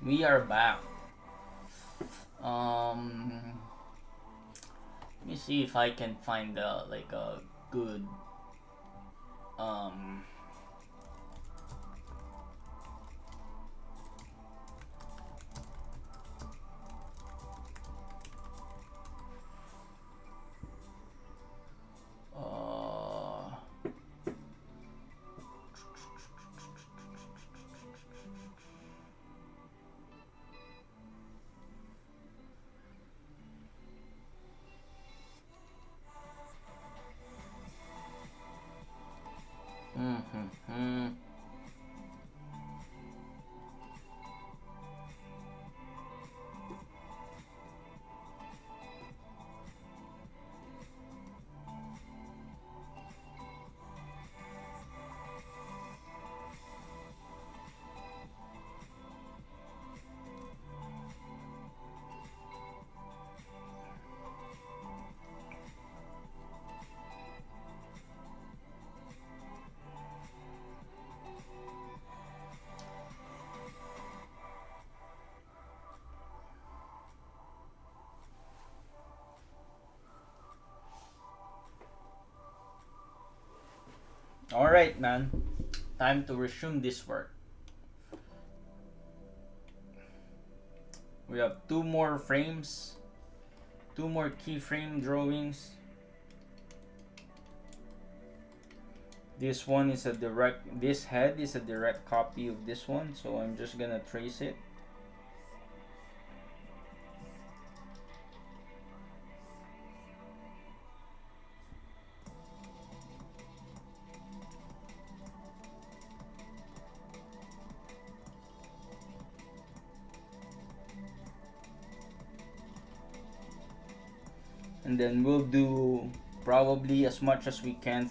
Speaker 1: We are back. Let me see if I can find like a good um uh hmm. All right, man. Time to resume this work. We have two more frames, two more keyframe drawings. This one is a direct, this head is a direct copy of this one, so I'm just gonna trace it. And then we'll do probably as much as we can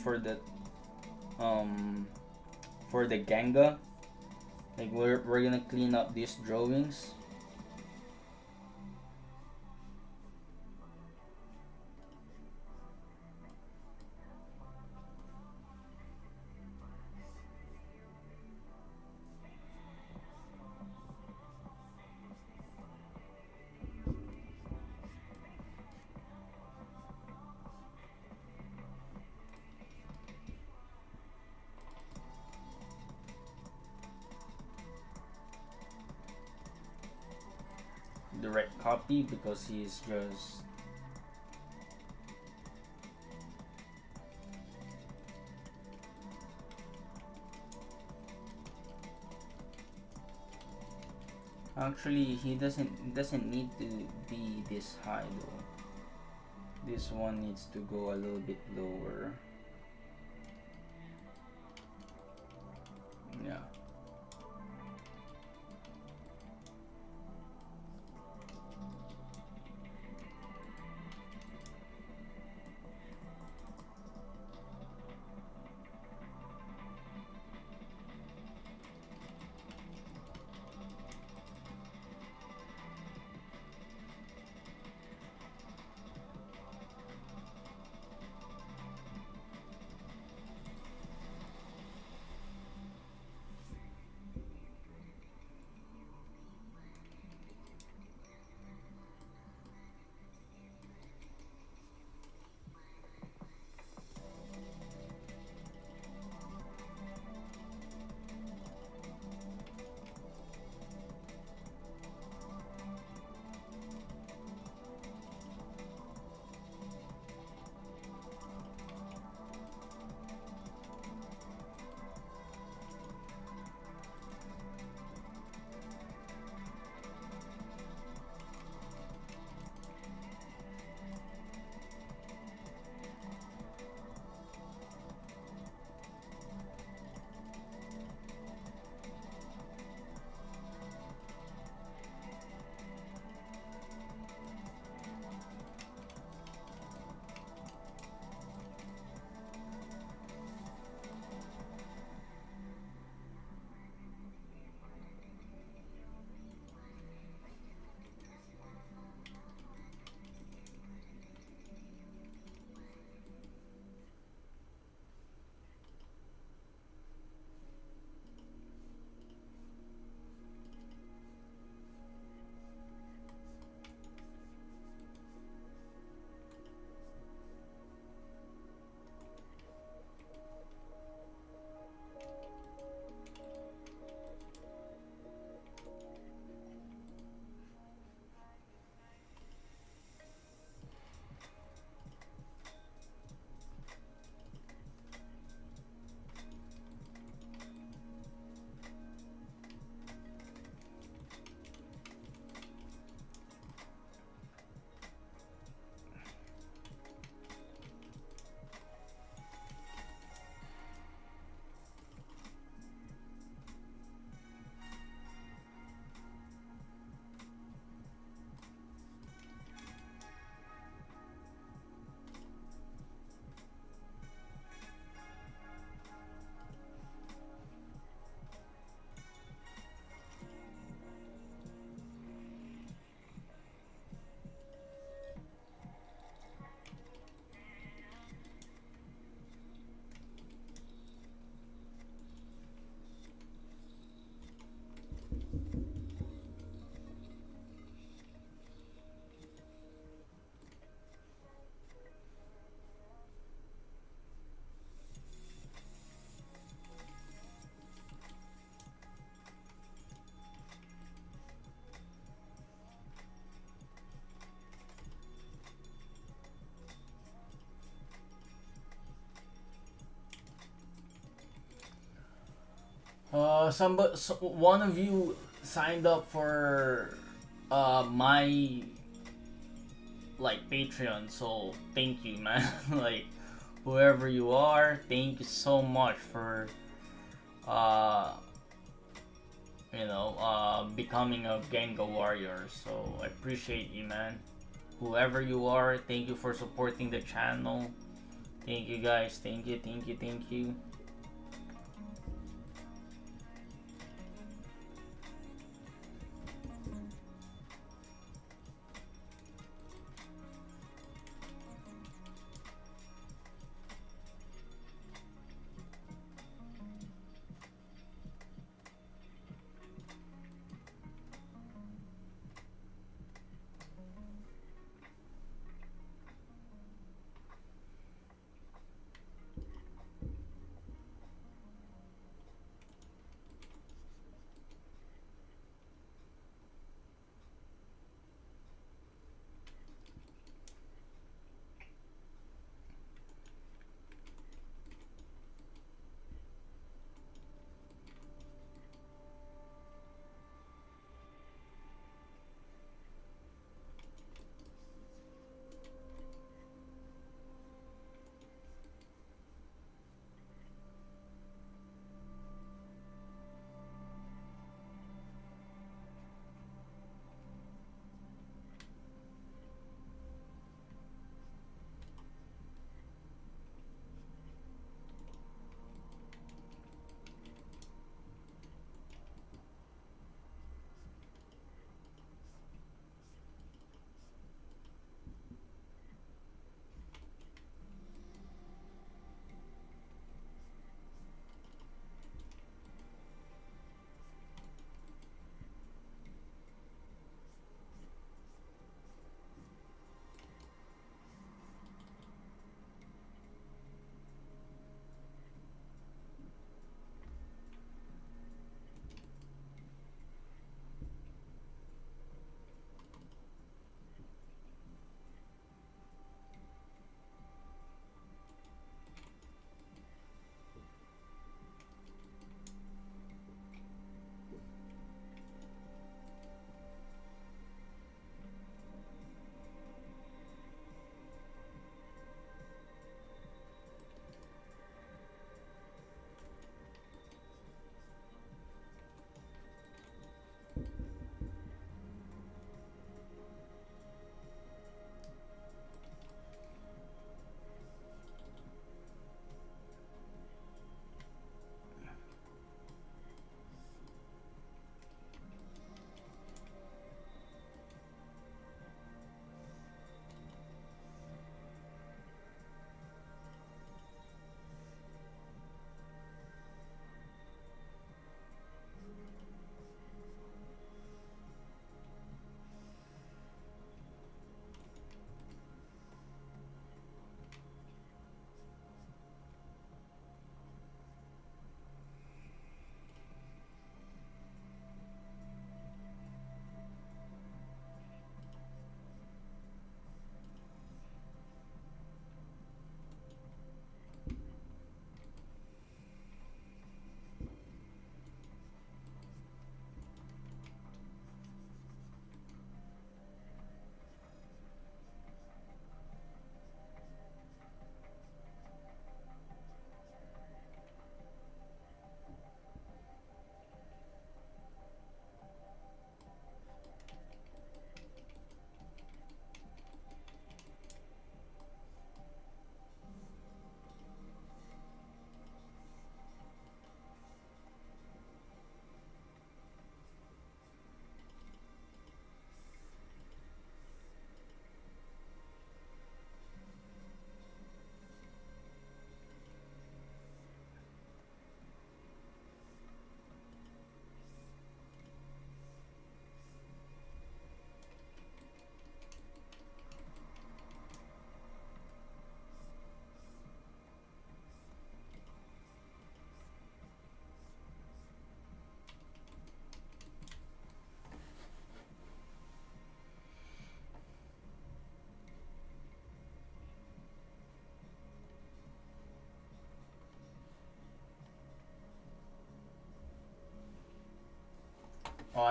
Speaker 1: um for the Genga. Like we're gonna clean up these drawings. direct copy because he's just actually he doesn't need to be this high though. This one needs to go a little bit lower. Yeah. One of you signed up for my like Patreon, so thank you, man. Like whoever you are, thank you so much for uh becoming a Genga warrior. So I appreciate you, man. Whoever you are, thank you for supporting the channel. Thank you guys. Thank you, thank you, thank you.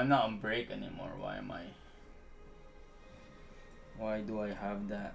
Speaker 2: I'm not on break anymore. Why am I? Why do I have that?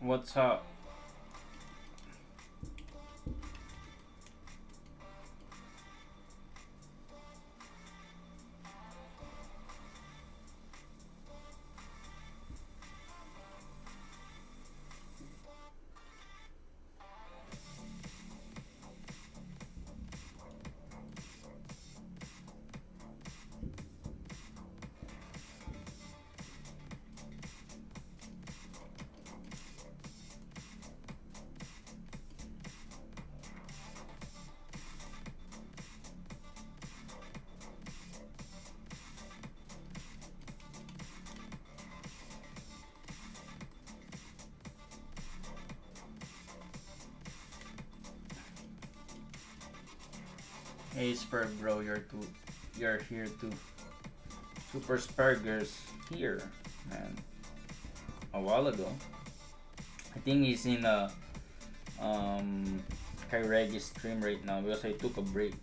Speaker 1: What's up? Hey Spurg bro, you're here too. Super Spurger's here, man. A while ago. I think he's in a Kairegi stream right now because I took a break.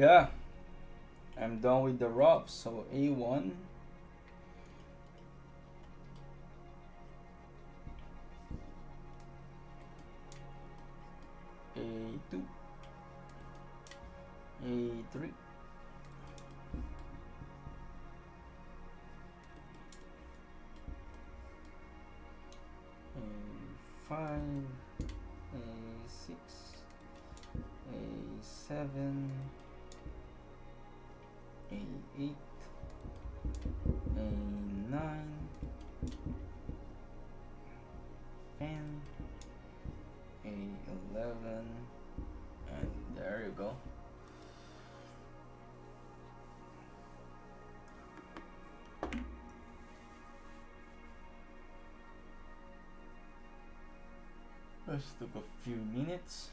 Speaker 2: Yeah, I'm done with the roughs. So A1. A2. A3. A5. A6. A7. A8. A9. 10. A11. And there you go. Just took a few minutes.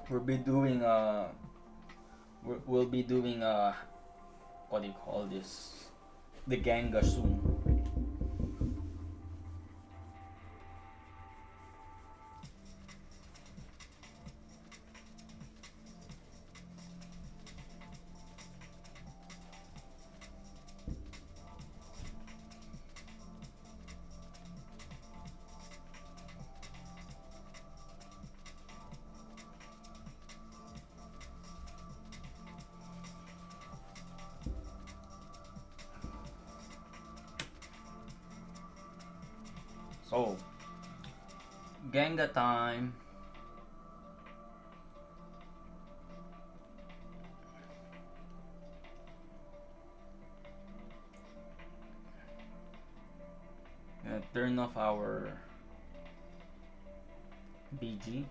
Speaker 2: We'll be doing what do you call this? The Genga soon. So, Genga time. Gonna turn off our BG.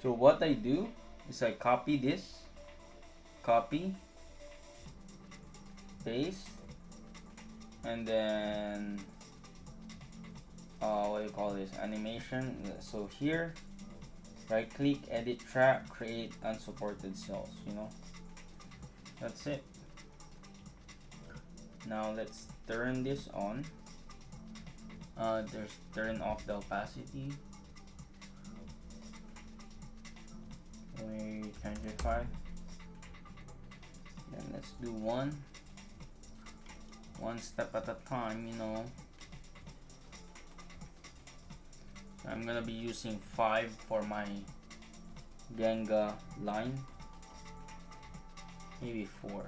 Speaker 2: So what I do is I copy this, copy, paste, and then what do you call this, animation. So here, right click, edit track, create unsupported cells, you know, that's it. Now let's turn this on. There's turn off the opacity. 25. Then let's do one step at a time, you know. I'm gonna be using 5 for my Genga line, maybe 4.